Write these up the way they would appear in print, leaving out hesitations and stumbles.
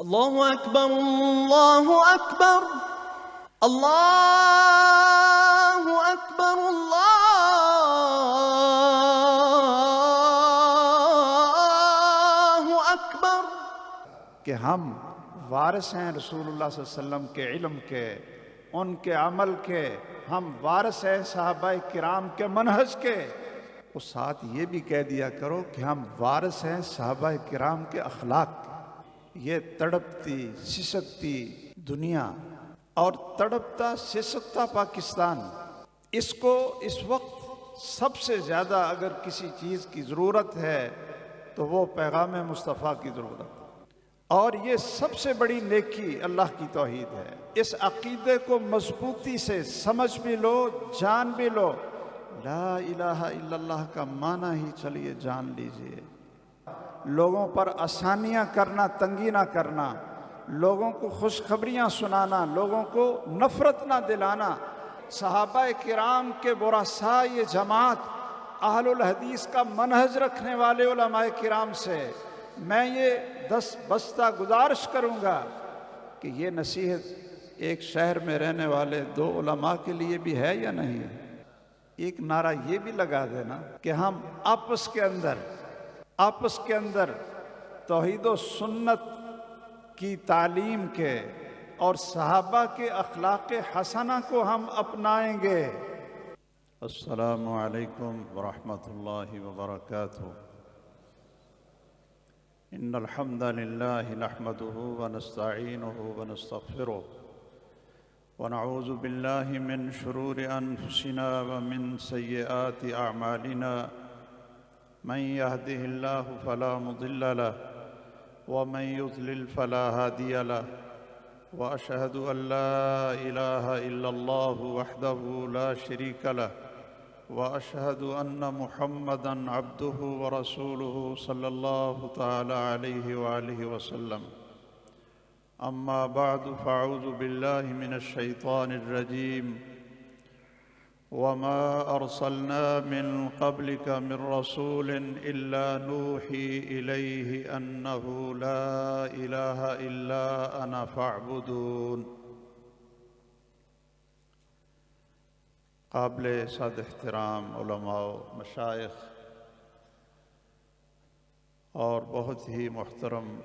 اللہ اکبر اللہ اکبر اللہ اکبر اللہ اکبر۔ کہ ہم وارث ہیں رسول اللہ صلی اللہ علیہ وسلم کے علم کے، ان کے عمل کے، ہم وارث ہیں صحابہ کرام کے منہج کے۔ اور ساتھ یہ بھی کہہ دیا کرو کہ ہم وارث ہیں صحابہ کرام کے اخلاق کے۔ یہ تڑپتی سسکتی دنیا اور تڑپتا سسکتا پاکستان، اس کو اس وقت سب سے زیادہ اگر کسی چیز کی ضرورت ہے تو وہ پیغام مصطفیٰ کی ضرورت ہے۔ اور یہ سب سے بڑی نیکی اللہ کی توحید ہے۔ اس عقیدے کو مضبوطی سے سمجھ بھی لو، جان بھی لو۔ لا الہ الا اللہ کا معنی ہی چلیے جان لیجئے۔ لوگوں پر آسانیاں کرنا، تنگی نہ کرنا، لوگوں کو خوشخبریاں سنانا، لوگوں کو نفرت نہ دلانا۔ صحابہ کرام کے ورثاء یہ جماعت، اہل الحدیث کا منہج رکھنے والے علماء کرام سے میں یہ بستہ گزارش کروں گا کہ یہ نصیحت ایک شہر میں رہنے والے دو علماء کے لیے بھی ہے یا نہیں ہے؟ ایک نعرہ یہ بھی لگا دینا کہ ہم آپس کے اندر توحید و سنت کی تعلیم کے اور صحابہ کے اخلاق حسنہ کو ہم اپنائیں گے۔ السلام علیکم ورحمۃ اللہ وبرکاتہ۔ ان الحمد للہ نحمده ونستعینه ونستغفره ونعوذ باللہ من شرور انفسنا ومن سیئات اعمالنا، من يهده الله فلا مضل له ومن يضلل فلا هادي له، واشهد ان لا اله الا الله وحده لا شريك له، واشهد ان محمدا عبده ورسوله صلى الله تعالى عليه وآله وسلم۔ اما بعد فاعوذ بالله من الشيطان الرجيم۔ وما ارسلنا من قبلك من رسول الا نوحي اليه انه لا اله الا انا فاعبدون۔ قابل صد احترام علماء، مشائخ اور بہت ہی محترم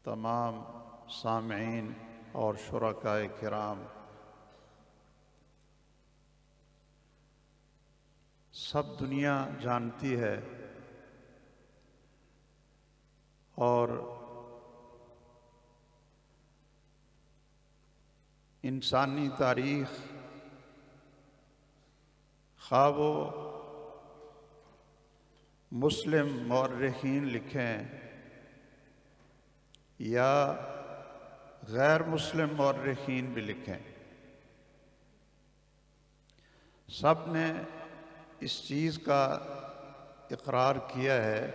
تمام سامعین اور شرکاء کرام، سب دنیا جانتی ہے اور انسانی تاریخ خواہ وہ مسلم مورخین لکھیں یا غیر مسلم مورخین بھی لکھیں، سب نے اس چیز کا اقرار کیا ہے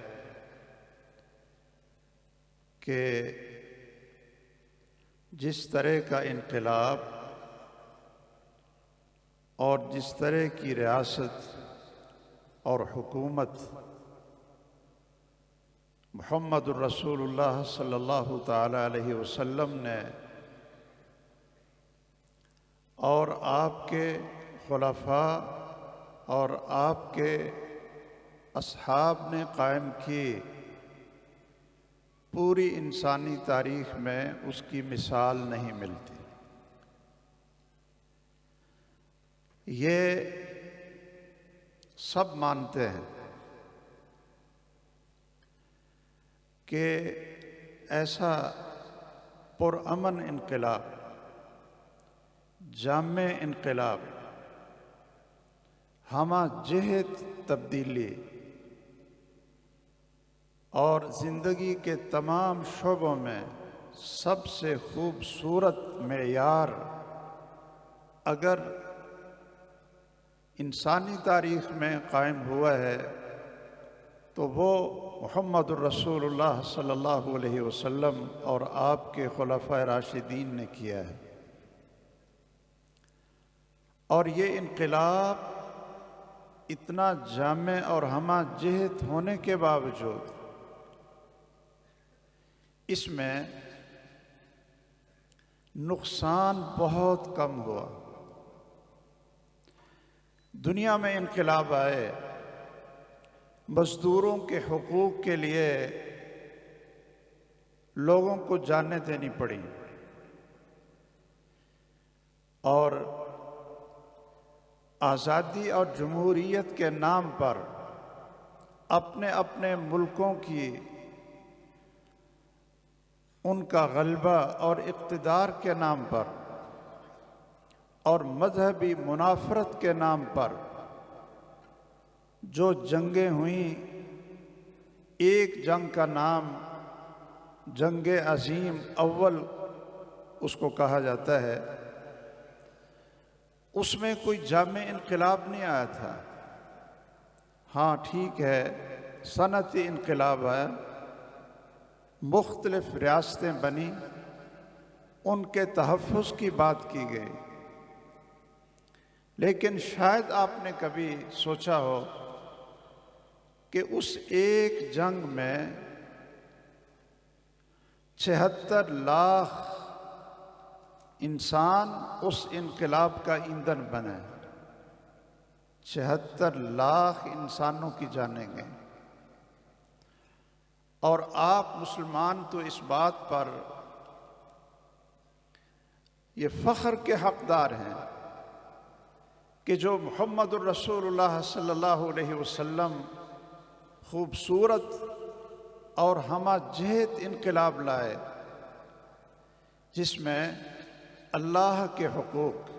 کہ جس طرح کا انقلاب اور جس طرح کی ریاست اور حکومت محمد الرسول اللہ صلی اللہ تعالی علیہ وسلم نے اور آپ کے خلفاء اور آپ کے اصحاب نے قائم کی، پوری انسانی تاریخ میں اس کی مثال نہیں ملتی۔ یہ سب مانتے ہیں کہ ایسا پرامن انقلاب، جامع انقلاب، ہمہ جہت تبدیلی اور زندگی کے تمام شعبوں میں سب سے خوبصورت معیار اگر انسانی تاریخ میں قائم ہوا ہے تو وہ محمد الرسول اللہ صلی اللہ علیہ وسلم اور آپ کے خلفائے راشدین نے کیا ہے۔ اور یہ انقلاب اتنا جامع اور ہمہ جہت ہونے کے باوجود اس میں نقصان بہت کم ہوا۔ دنیا میں انقلاب آئے، مزدوروں کے حقوق کے لیے لوگوں کو جانیں دینی پڑی، اور آزادی اور جمہوریت کے نام پر اپنے اپنے ملکوں کی ان کا غلبہ اور اقتدار کے نام پر اور مذہبی منافرت کے نام پر جو جنگیں ہوئیں، ایک جنگ کا نام جنگ عظیم اول اس کو کہا جاتا ہے، اس میں کوئی جامع انقلاب نہیں آیا تھا۔ ہاں ٹھیک ہے، صنعتی انقلاب آیا، مختلف ریاستیں بنی، ان کے تحفظ کی بات کی گئی، لیکن شاید آپ نے کبھی سوچا ہو کہ اس ایک جنگ میں 76 لاکھ انسان اس انقلاب کا ایندھن بنے، 76 لاکھ انسانوں کی جانیں گے، اور آپ مسلمان تو اس بات پر یہ فخر کے حقدار ہیں کہ جو محمد الرسول اللہ صلی اللہ علیہ وسلم خوبصورت اور ہمہ جہت انقلاب لائے، جس میں اللہ کے حقوق،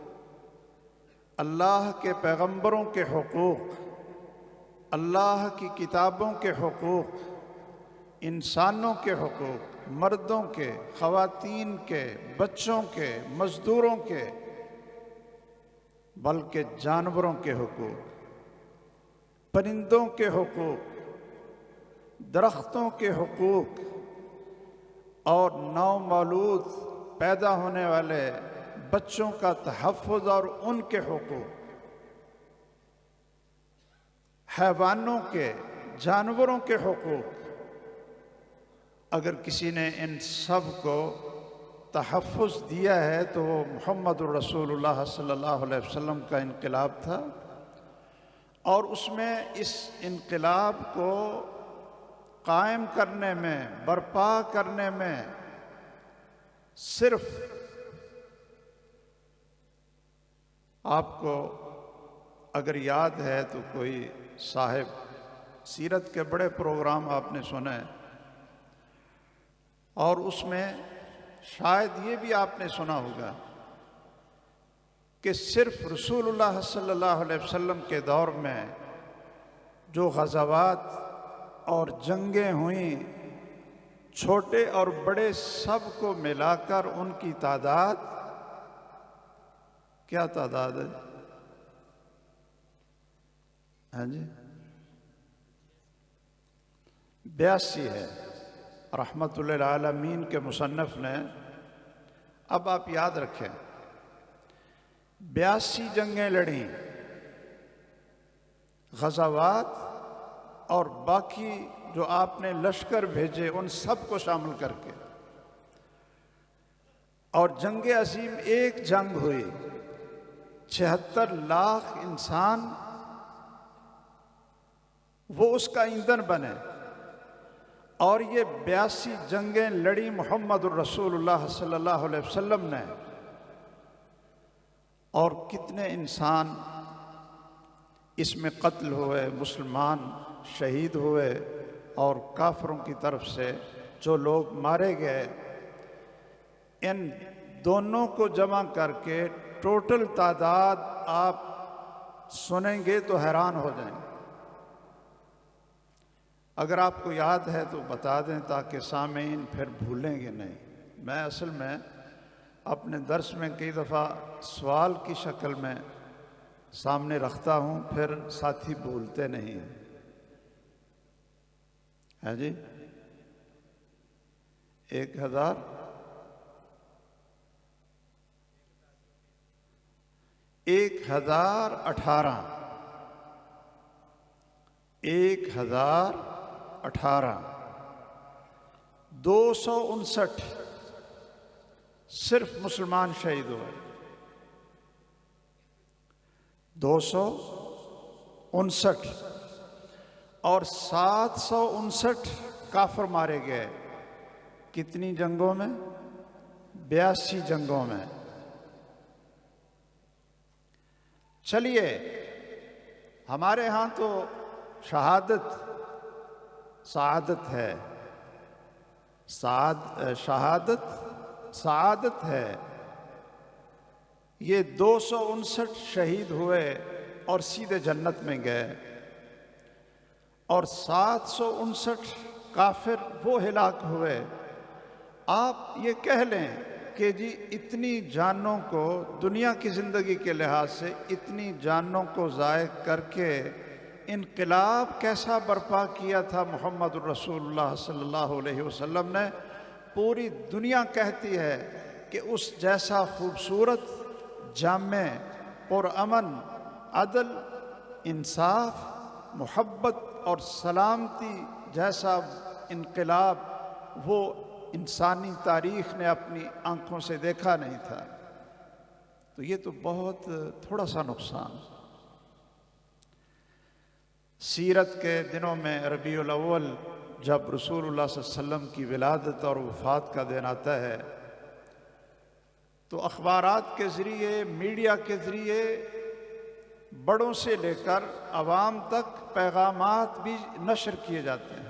اللہ کے پیغمبروں کے حقوق، اللہ کی کتابوں کے حقوق، انسانوں کے حقوق، مردوں کے، خواتین کے، بچوں کے، مزدوروں کے، بلکہ جانوروں کے حقوق، پرندوں کے حقوق، درختوں کے حقوق، اور نومولود پیدا ہونے والے بچوں کا تحفظ اور ان کے حقوق، حیوانوں کے، جانوروں کے حقوق، اگر کسی نے ان سب کو تحفظ دیا ہے تو وہ محمد الرسول اللہ صلی اللہ علیہ وسلم کا انقلاب تھا، اور اس میں اس انقلاب کو قائم کرنے میں، برپا کرنے میں صرف آپ کو اگر یاد ہے تو کوئی صاحب سیرت کے بڑے پروگرام آپ نے سنے، اور اس میں شاید یہ بھی آپ نے سنا ہوگا کہ صرف رسول اللہ صلی اللہ علیہ وسلم کے دور میں جو غزوات اور جنگیں ہوئیں، چھوٹے اور بڑے سب کو ملا کر ان کی تعداد کیا تعداد ہے؟ ہاں جی 82 ہے۔ رحمت للعالمین کے مصنف نے، اب آپ یاد رکھیں، 82 جنگیں لڑیں، غزوات اور باقی جو آپ نے لشکر بھیجے ان سب کو شامل کر کے، اور جنگ عظیم ایک جنگ ہوئی، 76 لاکھ انسان وہ اس کا ایندھن بنے، اور یہ 82 جنگیں لڑی محمد الرسول اللہ صلی اللہ علیہ وسلم نے، اور کتنے انسان اس میں قتل ہوئے، مسلمان شہید ہوئے، اور کافروں کی طرف سے جو لوگ مارے گئے، ان دونوں کو جمع کر کے ٹوٹل تعداد آپ سنیں گے تو حیران ہو جائیں گے۔ اگر آپ کو یاد ہے تو بتا دیں تاکہ سامعین پھر بھولیں گے نہیں۔ میں اصل میں اپنے درس میں کئی دفعہ سوال کی شکل میں سامنے رکھتا ہوں، پھر ساتھی بھولتے نہیں ہیں۔ ہے جی 1018 1018 259 صرف مسلمان شہید ہوئے، 259 اور 759 کافر مارے گئے۔ کتنی جنگوں میں؟ 82 جنگوں میں۔ چلیے ہمارے ہاں تو شہادت سعادت ہے، شہادت سعادت ہے۔ یہ 259 شہید ہوئے اور سیدھے جنت میں گئے، اور 759 کافر وہ ہلاک ہوئے۔ آپ یہ کہہ لیں کہ جی اتنی جانوں کو دنیا کی زندگی کے لحاظ سے اتنی جانوں کو ضائع کر کے انقلاب کیسا برپا کیا تھا محمد الرسول اللہ صلی اللہ علیہ وسلم نے۔ پوری دنیا کہتی ہے کہ اس جیسا خوبصورت، جامع، پرامن، عدل، انصاف، محبت اور سلامتی جیسا انقلاب وہ انسانی تاریخ نے اپنی آنکھوں سے دیکھا نہیں تھا۔ تو یہ تو بہت تھوڑا سا نقصان۔ سیرت کے دنوں میں ربیع الاول جب رسول اللہ صلی اللہ علیہ وسلم کی ولادت اور وفات کا دن آتا ہے تو اخبارات کے ذریعے، میڈیا کے ذریعے بڑوں سے لے کر عوام تک پیغامات بھی نشر کیے جاتے ہیں۔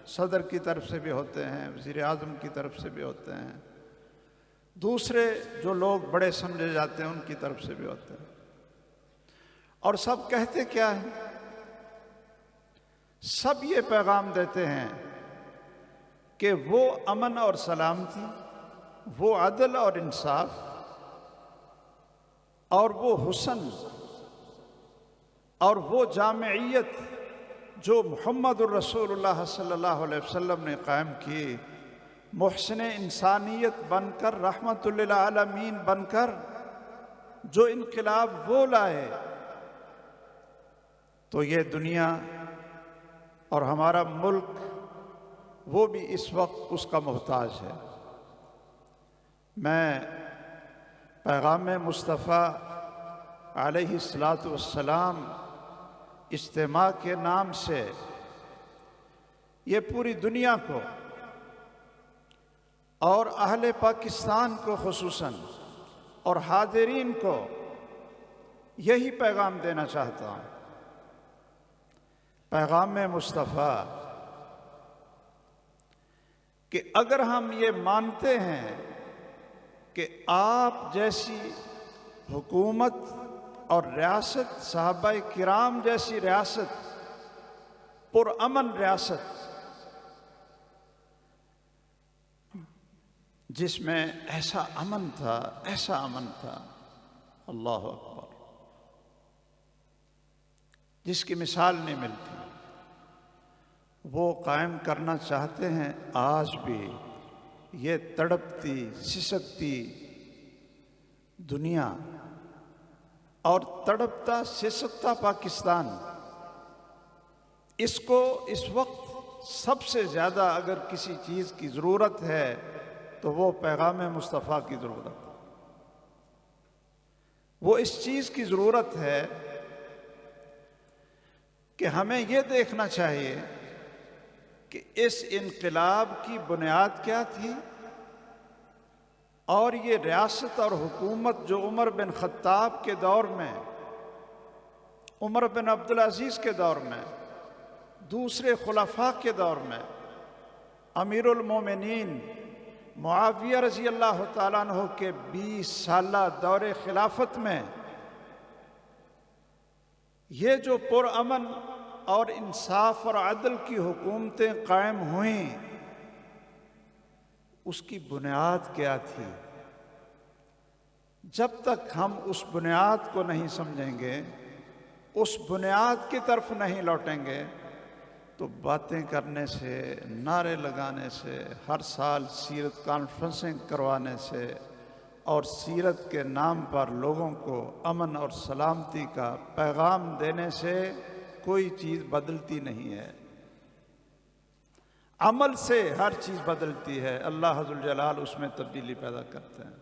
صدر کی طرف سے بھی ہوتے ہیں، وزیر اعظم کی طرف سے بھی ہوتے ہیں، دوسرے جو لوگ بڑے سمجھے جاتے ہیں ان کی طرف سے بھی ہوتے ہیں، اور سب کہتے کیا ہیں؟ سب یہ پیغام دیتے ہیں کہ وہ امن اور سلامتی، وہ عدل اور انصاف، اور وہ حسن اور وہ جامعیت جو محمد الرسول اللہ صلی اللہ علیہ وسلم نے قائم کی، محسن انسانیت بن کر، رحمت للعالمین بن کر جو انقلاب وہ لائے، تو یہ دنیا اور ہمارا ملک وہ بھی اس وقت اس کا محتاج ہے۔ میں پیغام مصطفیٰ علیہ السلام اجتماع کے نام سے یہ پوری دنیا کو اور اہل پاکستان کو خصوصاً اور حاضرین کو یہی پیغام دینا چاہتا ہوں۔ پیغام مصطفیٰ کہ اگر ہم یہ مانتے ہیں کہ آپ جیسی حکومت اور ریاست، صحابہ کرام جیسی ریاست، پرامن ریاست جس میں ایسا امن تھا، اللہ اکبر، جس کی مثال نہیں ملتی، وہ قائم کرنا چاہتے ہیں۔ آج بھی یہ تڑپتی، سسکتی دنیا اور تڑپتا سسکتا پاکستان، اس کو اس وقت سب سے زیادہ اگر کسی چیز کی ضرورت ہے تو وہ پیغام مصطفیٰ کی ضرورت ہے۔ وہ اس چیز کی ضرورت ہے کہ ہمیں یہ دیکھنا چاہیے کہ اس انقلاب کی بنیاد کیا تھی، اور یہ ریاست اور حکومت جو عمر بن خطاب کے دور میں، عمر بن عبدالعزیز کے دور میں، دوسرے خلفاء کے دور میں، امیر المومنین معاویہ رضی اللہ تعالیٰ عنہ کے 20 سالہ دور خلافت میں یہ جو پرامن اور انصاف اور عدل کی حکومتیں قائم ہوئیں، اس کی بنیاد کیا تھی؟ جب تک ہم اس بنیاد کو نہیں سمجھیں گے، اس بنیاد کی طرف نہیں لوٹیں گے، تو باتیں کرنے سے، نعرے لگانے سے، ہر سال سیرت کانفرنسیں کروانے سے اور سیرت کے نام پر لوگوں کو امن اور سلامتی کا پیغام دینے سے کوئی چیز بدلتی نہیں ہے۔ عمل سے ہر چیز بدلتی ہے، اللہ ذو الجلال اس میں تبدیلی پیدا کرتے ہیں۔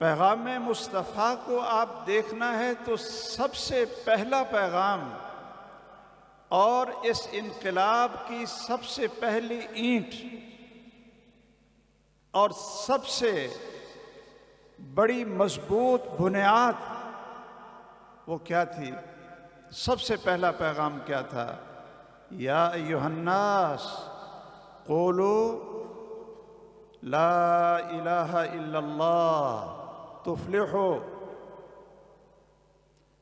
پیغام مصطفیٰ کو آپ دیکھنا ہے تو سب سے پہلا پیغام اور اس انقلاب کی سب سے پہلی اینٹ اور سب سے بڑی مضبوط بنیاد وہ کیا تھی؟ سب سے پہلا پیغام کیا تھا؟ یا ایھا الناس قولوا لا الہ الا اللہ تفلحوا۔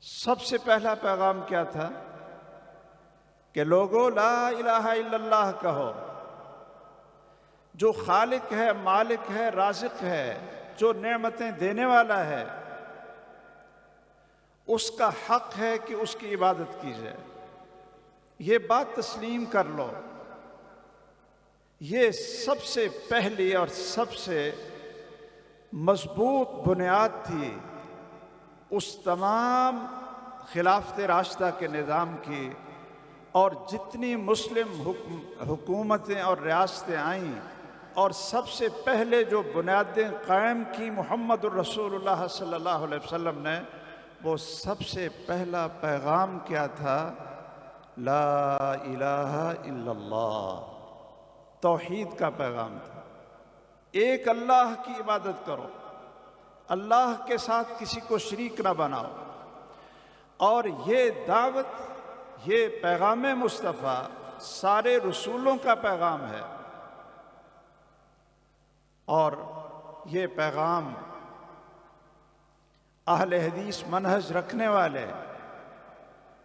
سب سے پہلا پیغام کیا تھا؟ کہ لوگو لا الہ الا اللہ کہو، جو خالق ہے، مالک ہے، رازق ہے، جو نعمتیں دینے والا ہے، اس کا حق ہے کہ اس کی عبادت کی جائے۔ یہ بات تسلیم کر لو۔ یہ سب سے پہلی اور سب سے مضبوط بنیاد تھی اس تمام خلافت راشدہ کے نظام کی، اور جتنی مسلم حکومتیں اور ریاستیں آئیں اور سب سے پہلے جو بنیادیں قائم کی محمد الرسول اللہ صلی اللہ علیہ وسلم نے، وہ سب سے پہلا پیغام کیا تھا؟ لا الہ الا اللہ، توحید کا پیغام تھا۔ ایک اللہ کی عبادت کرو، اللہ کے ساتھ کسی کو شریک نہ بناؤ۔ اور یہ دعوت، یہ پیغام مصطفیٰ سارے رسولوں کا پیغام ہے، اور یہ پیغام اہل حدیث منہج رکھنے والے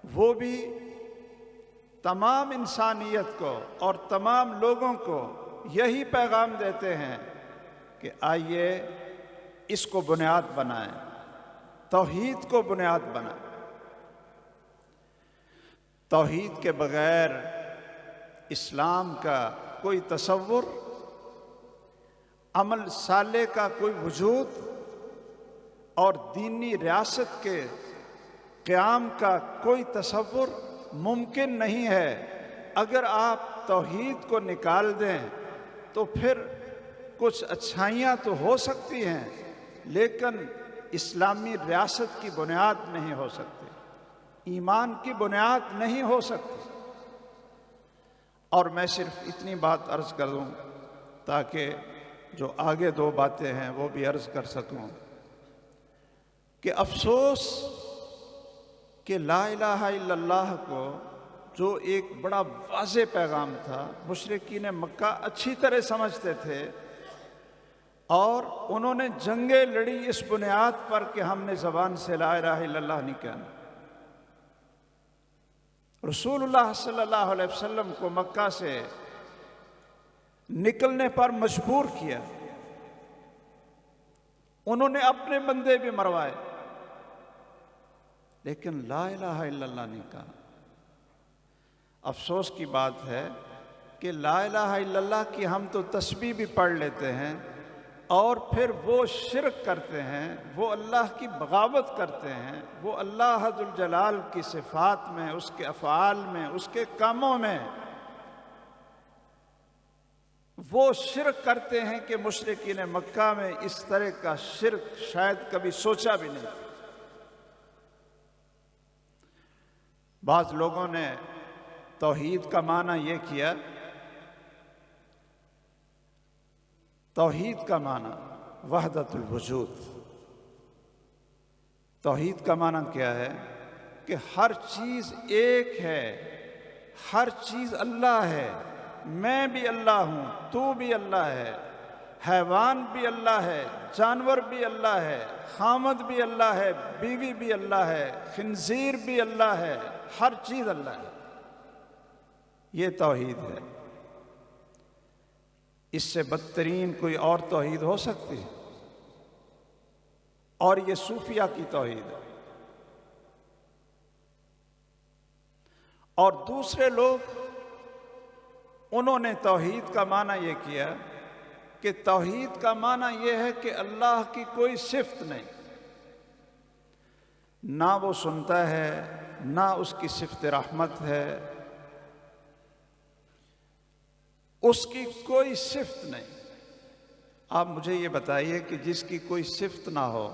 وہ بھی تمام انسانیت کو اور تمام لوگوں کو یہی پیغام دیتے ہیں کہ آئیے اس کو بنیاد بنائیں، توحید کو بنیاد بنائیں۔ توحید کے بغیر اسلام کا کوئی تصور، عمل صالح کا کوئی وجود اور دینی ریاست کے قیام کا کوئی تصور ممکن نہیں ہے۔ اگر آپ توحید کو نکال دیں تو پھر کچھ اچھائیاں تو ہو سکتی ہیں، لیکن اسلامی ریاست کی بنیاد نہیں ہو سکتی، ایمان کی بنیاد نہیں ہو سکتی۔ اور میں صرف اتنی بات عرض کر دوں تاکہ جو آگے دو باتیں ہیں وہ بھی عرض کر سکوں، کہ افسوس کہ لا الہ الا اللہ کو جو ایک بڑا واضح پیغام تھا، مشرکین مکہ اچھی طرح سمجھتے تھے، اور انہوں نے جنگیں لڑی اس بنیاد پر کہ ہم نے زبان سے لا الہ الا اللہ نہیں کہنا۔ رسول اللہ صلی اللہ علیہ وسلم کو مکہ سے نکلنے پر مجبور کیا، انہوں نے اپنے بندے بھی مروائے، لیکن لا الہ الا اللہ نہیں کہا۔ افسوس کی بات ہے کہ لا الہ الا اللہ کی ہم تو تسبیح بھی پڑھ لیتے ہیں، اور پھر وہ شرک کرتے ہیں، وہ اللہ کی بغاوت کرتے ہیں، وہ اللہ ذو الجلال کی صفات میں، اس کے افعال میں، اس کے کاموں میں وہ شرک کرتے ہیں کہ مشرکین مکہ میں اس طرح کا شرک شاید کبھی سوچا بھی نہیں۔ بعض لوگوں نے توحید کا معنی یہ کیا، توحید کا معنی وحدت الوجود۔ توحید کا معنی کیا ہے؟ کہ ہر چیز ایک ہے، ہر چیز اللہ ہے، میں بھی اللہ ہوں، تو بھی اللہ ہے، حیوان بھی اللہ ہے، جانور بھی اللہ ہے، خامد بھی اللہ ہے، بیوی بھی اللہ ہے، خنزیر بھی اللہ ہے، ہر چیز اللہ ہے۔ یہ توحید ہے۔ اس سے بدترین کوئی اور توحید ہو سکتی ہے؟ اور یہ صوفیہ کی توحید ہے۔ اور دوسرے لوگ، انہوں نے توحید کا معنی یہ کیا کہ توحید کا معنی یہ ہے کہ اللہ کی کوئی صفت نہیں، نہ وہ سنتا ہے، نہ اس کی صفت رحمت ہے، اس کی کوئی صفت نہیں۔ آپ مجھے یہ بتائیے کہ جس کی کوئی صفت نہ ہو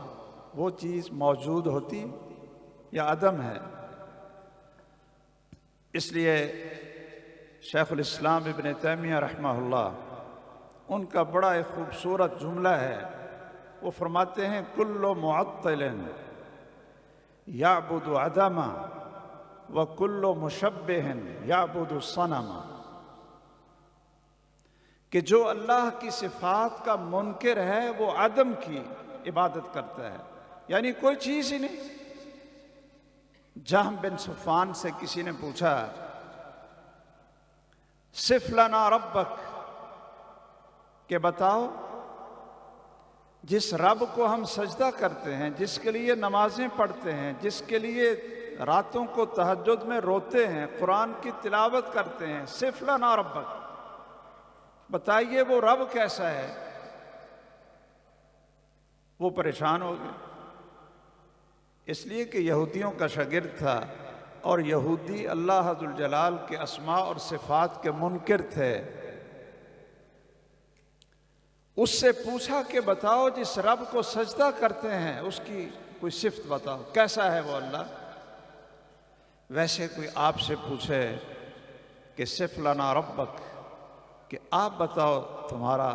وہ چیز موجود ہوتی یا عدم ہے؟ اس لیے شیخ الاسلام ابن تیمیہ رحمہ اللہ، ان کا بڑا ایک خوبصورت جملہ ہے، وہ فرماتے ہیں کل معطل یعبد عدما وکل مشبہ یعبد صنما، کہ جو اللہ کی صفات کا منکر ہے وہ عدم کی عبادت کرتا ہے، یعنی کوئی چیز ہی نہیں۔ جہم بن صفوان سے کسی نے پوچھا صف لنا ربک، کہ بتاؤ جس رب کو ہم سجدہ کرتے ہیں، جس کے لیے نمازیں پڑھتے ہیں، جس کے لیے راتوں کو تہجد میں روتے ہیں، قرآن کی تلاوت کرتے ہیں، صف لنا ربک، بتائیے وہ رب کیسا ہے؟ وہ پریشان ہو گئے، اس لیے کہ یہودیوں کا شاگرد تھا، اور یہودی اللہ ذوالجلال کے اسماء اور صفات کے منکر تھے۔ اس سے پوچھا کہ بتاؤ جس رب کو سجدہ کرتے ہیں اس کی کوئی صفت بتاؤ، کیسا ہے وہ اللہ؟ ویسے کوئی آپ سے پوچھے کہ صف لنا ربک، کہ آپ بتاؤ تمہارا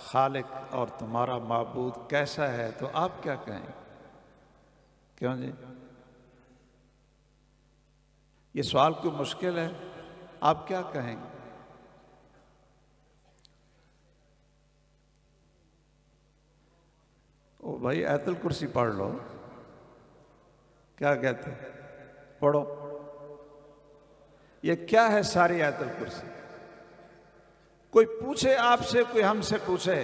خالق اور تمہارا معبود کیسا ہے، تو آپ کیا کہیں؟ کیوں جی؟ یہ سوال کوئی مشکل ہے؟ آپ کیا کہیں گے؟ او بھائی آیت الکرسی پڑھ لو، کیا کہتے ہیں؟ پڑھو۔ یہ کیا ہے ساری آیت الکرسی؟ کوئی پوچھے آپ سے، کوئی ہم سے پوچھے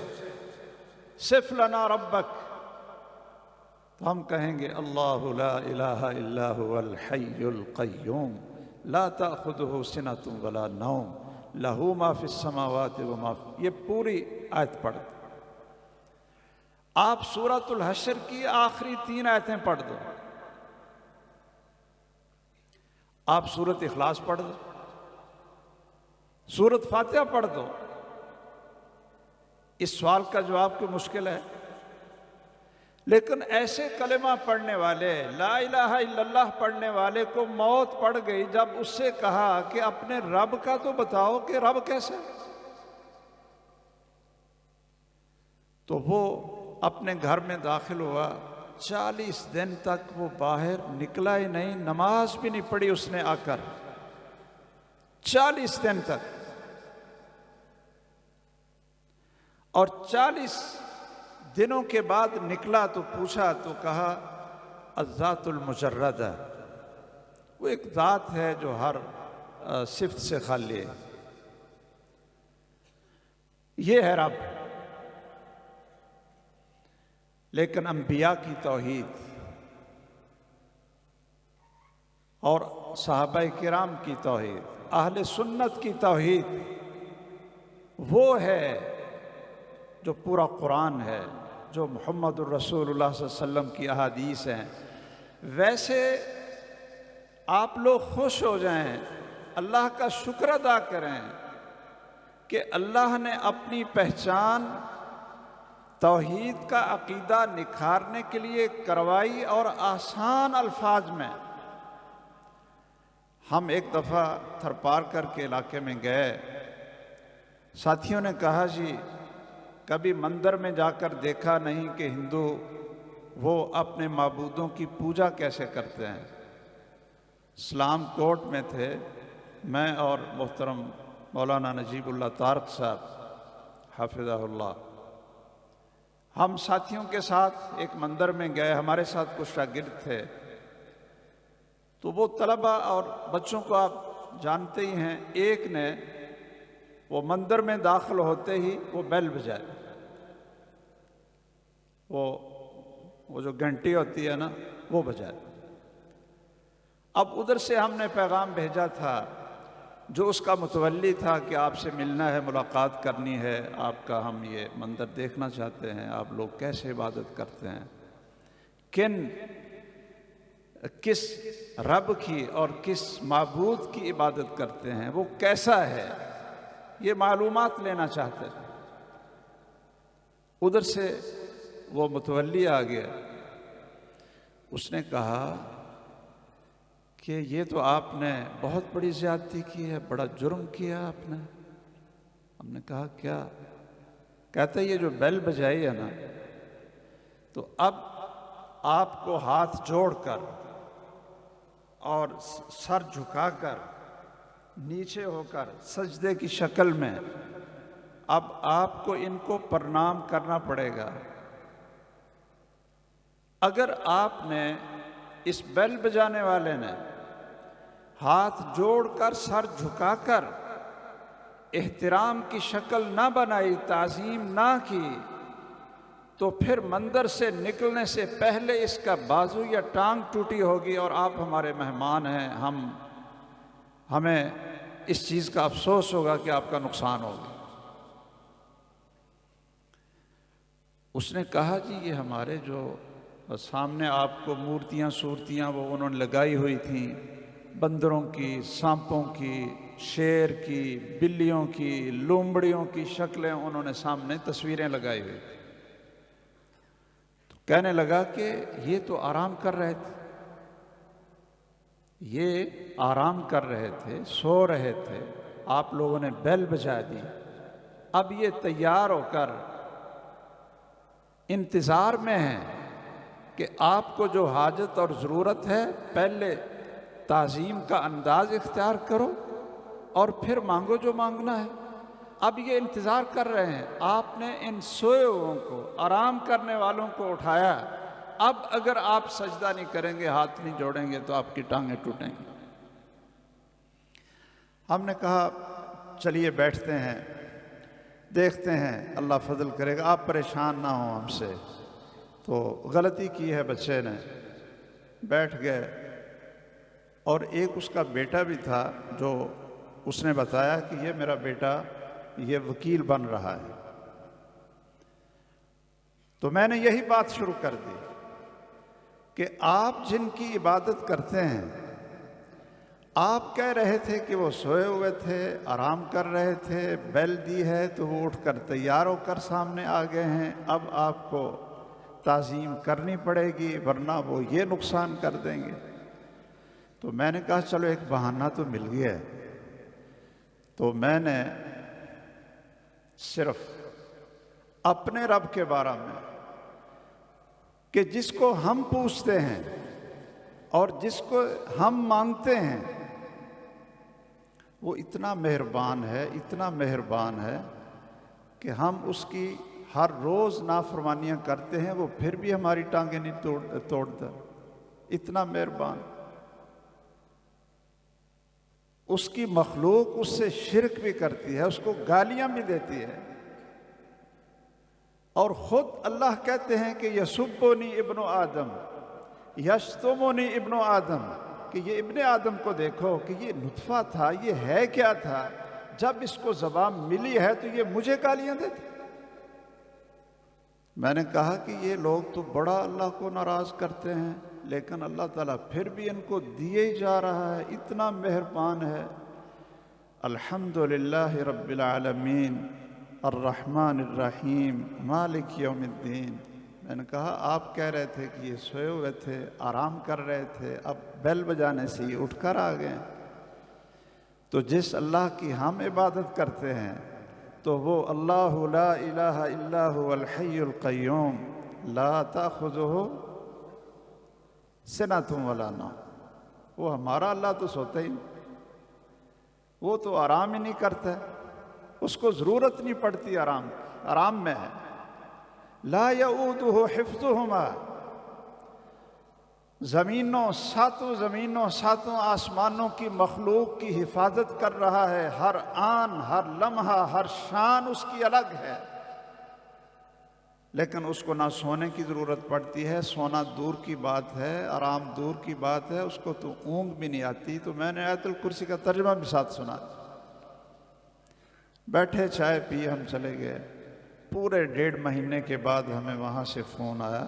صف لنا ربک، تو ہم کہیں گے اللہ لا الہ الا هو الحی القیوم لا تأخذہ سنۃ ولا نوم لہ ما فی السماوات وما فی، یہ پوری آیت پڑھ دو۔ آپ سورۃ الحشر کی آخری 3 آیتیں پڑھ دو، آپ سورۃ اخلاص پڑھ دو، سورۃ فاتحہ پڑھ دو۔ اس سوال کا جواب کوئی مشکل ہے؟ لیکن ایسے کلمہ پڑھنے والے، لا الہ الا اللہ پڑھنے والے کو موت پڑ گئی جب اس سے کہا کہ اپنے رب کا تو بتاؤ کہ رب کیسے، تو وہ اپنے گھر میں داخل ہوا، 40 دن تک وہ باہر نکلا ہی نہیں، نماز بھی نہیں پڑھی اس نے آ کر، 40 دن تک۔ اور 40 دنوں کے بعد نکلا تو پوچھا تو کہا الذات المجردہ، وہ ایک ذات ہے جو ہر صفت سے خالی ہے، یہ ہے رب۔ لیکن انبیاء کی توحید اور صحابہ کرام کی توحید، اہل سنت کی توحید، وہ ہے جو پورا قرآن ہے، جو محمد الرسول اللہ صلی اللہ علیہ وسلم کی احادیث ہیں۔ ویسے آپ لوگ خوش ہو جائیں، اللہ کا شکر ادا کریں کہ اللہ نے اپنی پہچان توحید کا عقیدہ نکھارنے کے لیے کروائی، اور آسان الفاظ میں۔ ہم ایک دفعہ تھرپارکر کے علاقے میں گئے، ساتھیوں نے کہا جی کبھی مندر میں جا کر دیکھا نہیں کہ ہندو وہ اپنے معبودوں کی پوجا کیسے کرتے ہیں۔ اسلام کورٹ میں تھے، میں اور محترم مولانا نجیب اللہ طارق صاحب حافظہ اللہ، ہم ساتھیوں کے ساتھ ایک مندر میں گئے، ہمارے ساتھ کچھ شاگرد تھے، تو وہ طلبہ اور بچوں کو آپ جانتے ہی ہیں، ایک نے وہ مندر میں داخل ہوتے ہی وہ بیل بجائے، وہ جو گھنٹی ہوتی ہے نا وہ بجائے۔ اب ادھر سے ہم نے پیغام بھیجا تھا، جو اس کا متولی تھا کہ آپ سے ملنا ہے، ملاقات کرنی ہے، آپ کا ہم یہ منظر دیکھنا چاہتے ہیں، آپ لوگ کیسے عبادت کرتے ہیں، کس رب کی اور کس معبود کی عبادت کرتے ہیں، وہ کیسا ہے، یہ معلومات لینا چاہتے تھے۔ ادھر سے وہ متولی آ گیا، اس نے کہا کہ یہ تو آپ نے بہت بڑی زیادتی کی ہے، بڑا جرم کیا آپ نے۔ ہم نے کہا کیا؟ کہتا ہے یہ جو بیل بجائی ہے نا، تو اب آپ کو ہاتھ جوڑ کر اور سر جھکا کر نیچے ہو کر سجدے کی شکل میں اب آپ کو ان کو پرنام کرنا پڑے گا۔ اگر آپ نے، اس بیل بجانے والے نے ہاتھ جوڑ کر سر جھکا کر احترام کی شکل نہ بنائی، تعظیم نہ کی، تو پھر مندر سے نکلنے سے پہلے اس کا بازو یا ٹانگ ٹوٹی ہوگی، اور آپ ہمارے مہمان ہیں، ہمیں اس چیز کا افسوس ہوگا کہ آپ کا نقصان ہوگا۔ اس نے کہا جی یہ ہمارے جو سامنے آپ کو مورتیاں صورتیاں وہ انہوں نے لگائی ہوئی تھیں، بندروں کی، سانپوں کی، شیر کی، بلیوں کی، لومڑیوں کی شکلیں انہوں نے سامنے تصویریں لگائی ہوئی تھیں۔ تو کہنے لگا کہ یہ تو آرام کر رہے تھے، یہ آرام کر رہے تھے، سو رہے تھے، آپ لوگوں نے بیل بجا دی، اب یہ تیار ہو کر انتظار میں ہیں کہ آپ کو جو حاجت اور ضرورت ہے پہلے تعظیم کا انداز اختیار کرو اور پھر مانگو جو مانگنا ہے۔ اب یہ انتظار کر رہے ہیں، آپ نے ان سوئے ہوئوں کو، آرام کرنے والوں کو اٹھایا، اب اگر آپ سجدہ نہیں کریں گے، ہاتھ نہیں جوڑیں گے تو آپ کی ٹانگیں ٹوٹیں گی۔ ہم نے کہا چلیے بیٹھتے ہیں، دیکھتے ہیں، اللہ فضل کرے گا، آپ پریشان نہ ہوں ہم سے۔ تو غلطی کی ہے بچے نے، بیٹھ گئے، اور ایک اس کا بیٹا بھی تھا جو اس نے بتایا کہ یہ میرا بیٹا یہ وکیل بن رہا ہے۔ تو میں نے یہی بات شروع کر دی کہ آپ جن کی عبادت کرتے ہیں، آپ کہہ رہے تھے کہ وہ سوئے ہوئے تھے، آرام کر رہے تھے، بیل دی ہے تو وہ اٹھ کر تیار ہو کر سامنے آ گئے ہیں، اب آپ کو تعظیم کرنی پڑے گی ورنہ وہ یہ نقصان کر دیں گے۔ تو میں نے کہا چلو ایک بہانہ تو مل گیا ہے۔ تو میں نے صرف اپنے رب کے بارے میں، کہ جس کو ہم پوچھتے ہیں اور جس کو ہم مانگتے ہیں، وہ اتنا مہربان ہے، اتنا مہربان ہے کہ ہم اس کی ہر روز نافرمانیاں کرتے ہیں، وہ پھر بھی ہماری ٹانگیں نہیں توڑتا، اتنا مہربان۔ اس کی مخلوق اس سے شرک بھی کرتی ہے، اس کو گالیاں بھی دیتی ہے، اور خود اللہ کہتے ہیں کہ یسبنی ابن آدم یشتمنی ابن آدم، کہ یہ ابن آدم کو دیکھو کہ یہ نطفہ تھا، یہ ہے کیا تھا، جب اس کو زبان ملی ہے تو یہ مجھے گالیاں دیتے۔ میں نے کہا کہ یہ لوگ تو بڑا اللہ کو ناراض کرتے ہیں، لیکن اللہ تعالیٰ پھر بھی ان کو دیے ہی جا رہا ہے، اتنا مہربان ہے۔ الحمدللہ رب العالمین الرحمن الرحیم مالک یوم الدین۔ میں نے کہا آپ کہہ رہے تھے کہ یہ سوئے ہوئے تھے، آرام کر رہے تھے، اب بیل بجانے سے یہ اٹھ کر آ گئے۔ تو جس اللہ کی ہم عبادت کرتے ہیں تو وہ اللہ لا الہ الا هو الحی القیوم لا تأخذہ سنۃ ولا نوم، وہ ہمارا اللہ تو سوتا ہی نہیں، وہ تو آرام ہی نہیں کرتا ہے، اس کو ضرورت نہیں پڑتی آرام کی، آرام میں ہے۔ لا یعودہ حفظہما، ساتوں زمینوں ساتوں آسمانوں کی مخلوق کی حفاظت کر رہا ہے، ہر آن ہر لمحہ ہر شان اس کی الگ ہے، لیکن اس کو نہ سونے کی ضرورت پڑتی ہے، سونا دور کی بات ہے، آرام دور کی بات ہے، اس کو تو اونگ بھی نہیں آتی۔ تو میں نے آیت الکرسی کا ترجمہ بھی ساتھ سنا، بیٹھے چائے پی ہم چلے گئے۔ پورے 1.5 مہینے کے بعد ہمیں وہاں سے فون آیا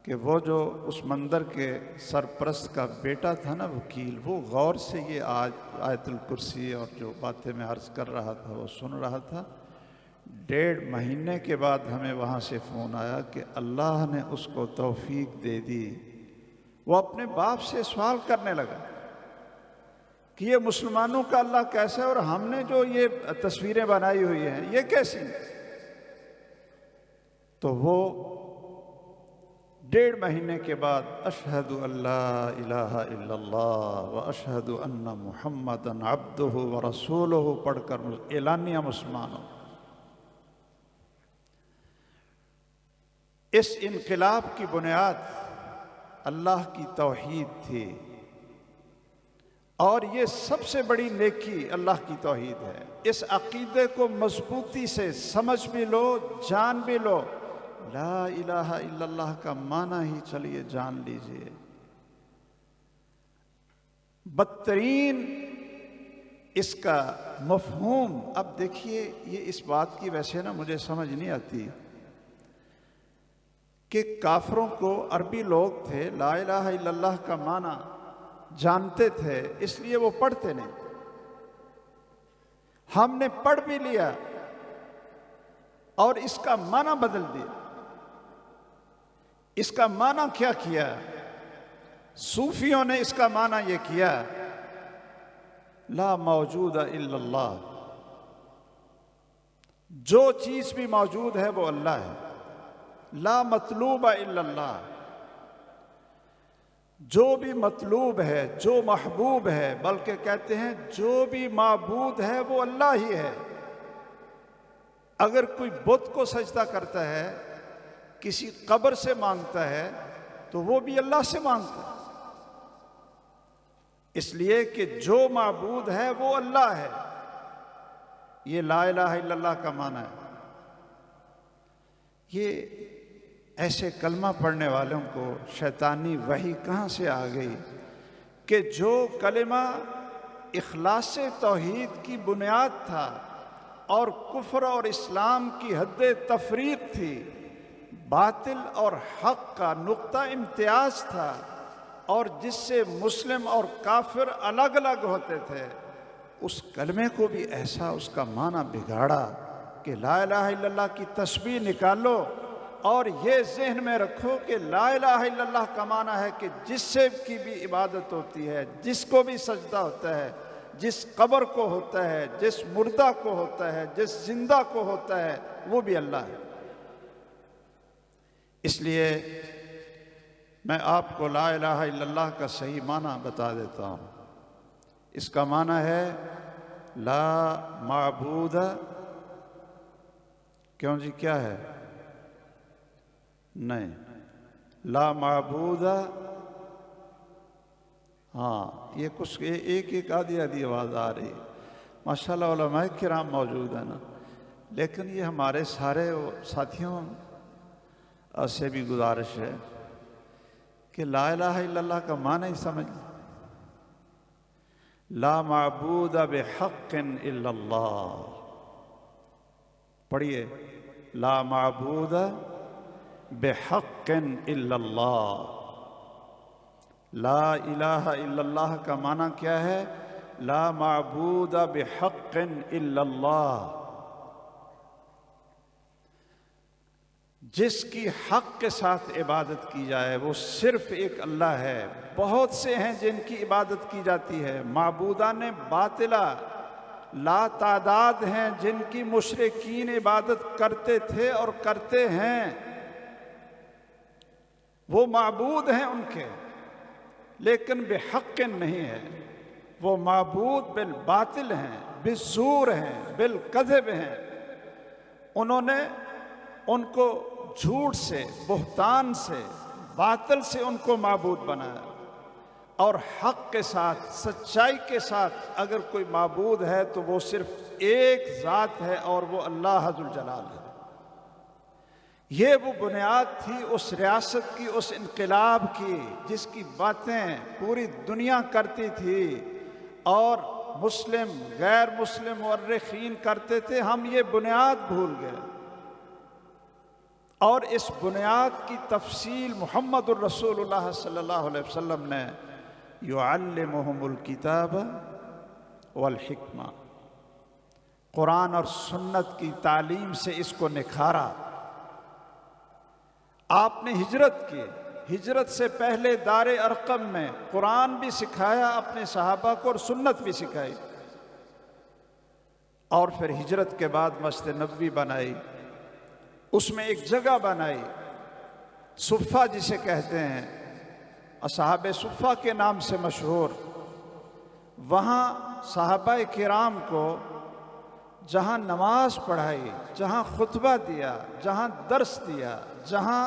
کہ وہ جو اس مندر کے سرپرست کا بیٹا تھا نا وکیل، وہ غور سے یہ آیت الکرسی اور جو باتیں میں عرض کر رہا تھا وہ سن رہا تھا۔ 1.5 مہینے کے بعد ہمیں وہاں سے فون آیا کہ اللہ نے اس کو توفیق دے دی۔ وہ اپنے باپ سے سوال کرنے لگا کہ یہ مسلمانوں کا اللہ کیسا ہے، اور ہم نے جو یہ تصویریں بنائی ہوئی ہیں یہ کیسی ہیں؟ تو وہ 1.5 مہینے کے بعد اشہد ان لا الہ الا اللہ و اشہد ان محمدً عبدہ و رسولہ پڑھ کر اعلانیہ مسلمان ہو۔ اس انقلاب کی بنیاد اللہ کی توحید تھی، اور یہ سب سے بڑی نیکی اللہ کی توحید ہے۔ اس عقیدے کو مضبوطی سے سمجھ بھی لو، جان بھی لو۔ لا الہ الا اللہ کا معنی ہی چلیے جان لیجئے۔ بدترین اس کا مفہوم، اب دیکھیے یہ اس بات کی ویسے نا مجھے سمجھ نہیں آتی کہ کافروں کو، عربی لوگ تھے، لا الہ الا اللہ کا معنی جانتے تھے، اس لیے وہ پڑھتے نہیں۔ ہم نے پڑھ بھی لیا اور اس کا معنی بدل دیا۔ اس کا معنی کیا کیا؟ صوفیوں نے اس کا معنی یہ کیا، لا موجود الا اللہ، جو چیز بھی موجود ہے وہ اللہ ہے۔ لا مطلوب الا اللہ، جو بھی مطلوب ہے، جو محبوب ہے، بلکہ کہتے ہیں جو بھی معبود ہے وہ اللہ ہی ہے۔ اگر کوئی بت کو سجدہ کرتا ہے، کسی قبر سے مانگتا ہے، تو وہ بھی اللہ سے مانگتا ہے، اس لیے کہ جو معبود ہے وہ اللہ ہے۔ یہ لا الہ الا اللہ کا معنی ہے۔ یہ ایسے کلمہ پڑھنے والوں کو شیطانی وحی کہاں سے آ گئی کہ جو کلمہ اخلاص توحید کی بنیاد تھا اور کفر اور اسلام کی حد تفریق تھی، باطل اور حق کا نقطہ امتیاز تھا، اور جس سے مسلم اور کافر الگ الگ ہوتے تھے، اس کلمے کو بھی ایسا اس کا معنی بگاڑا کہ لا الہ الا اللہ کی تسبیح نکالو اور یہ ذہن میں رکھو کہ لا الہ الا اللہ کا معنی ہے کہ جس سے کی بھی عبادت ہوتی ہے، جس کو بھی سجدہ ہوتا ہے، جس قبر کو ہوتا ہے، جس مردہ کو ہوتا ہے، جس زندہ کو ہوتا ہے، وہ بھی اللہ ہے۔ اس لیے میں آپ کو لا الہ الا اللہ کا صحیح معنی بتا دیتا ہوں۔ اس کا معنی ہے لا معبود، کیوں جی کیا ہے؟ نہیں، لا معبود، ہاں یہ کچھ ایک آدھی آواز آ رہی۔ ماشاءاللہ علماء کرام موجود ہیں نا، لیکن یہ ہمارے سارے ساتھیوں سے بھی گزارش ہے کہ لا الہ الا اللہ کا معنی ہی سمجھ لیں۔ لا معبود بحق الا اللہ، پڑھیے، لا معبود بحق الا اللہ۔ لا الہ الا اللہ کا معنی کیا ہے؟ لا معبود بحق الا اللہ، جس کی حق کے ساتھ عبادت کی جائے وہ صرف ایک اللہ ہے۔ بہت سے ہیں جن کی عبادت کی جاتی ہے، معبودان باطلہ لا تعداد ہیں جن کی مشرکین عبادت کرتے تھے اور کرتے ہیں، وہ معبود ہیں ان کے، لیکن بحق نہیں ہے۔ وہ معبود بالباطل ہیں، بالزور ہیں، بالکذب ہیں۔ انہوں نے ان کو جھوٹ سے، بہتان سے، باطل سے ان کو معبود بنایا، اور حق کے ساتھ، سچائی کے ساتھ اگر کوئی معبود ہے تو وہ صرف ایک ذات ہے، اور وہ اللہ ذو الجلال ہے۔ یہ وہ بنیاد تھی اس ریاست کی، اس انقلاب کی، جس کی باتیں پوری دنیا کرتی تھی اور مسلم غیر مسلم مورخین کرتے تھے۔ ہم یہ بنیاد بھول گئے اور اس بنیاد کی تفصیل محمد الرسول اللہ صلی اللہ علیہ وسلم نے یعلمہم الکتاب والحکمہ، قرآن اور سنت کی تعلیم سے اس کو نکھارا۔ آپ نے ہجرت کی، ہجرت سے پہلے دار ارقم میں قرآن بھی سکھایا اپنے صحابہ کو اور سنت بھی سکھائی، اور پھر ہجرت کے بعد مسجد نبوی بنائی، اس میں ایک جگہ بنائی صفہ جسے کہتے ہیں، اصحاب صفہ کے نام سے مشہور۔ وہاں صحابہ کرام کو جہاں نماز پڑھائی، جہاں خطبہ دیا، جہاں درس دیا، جہاں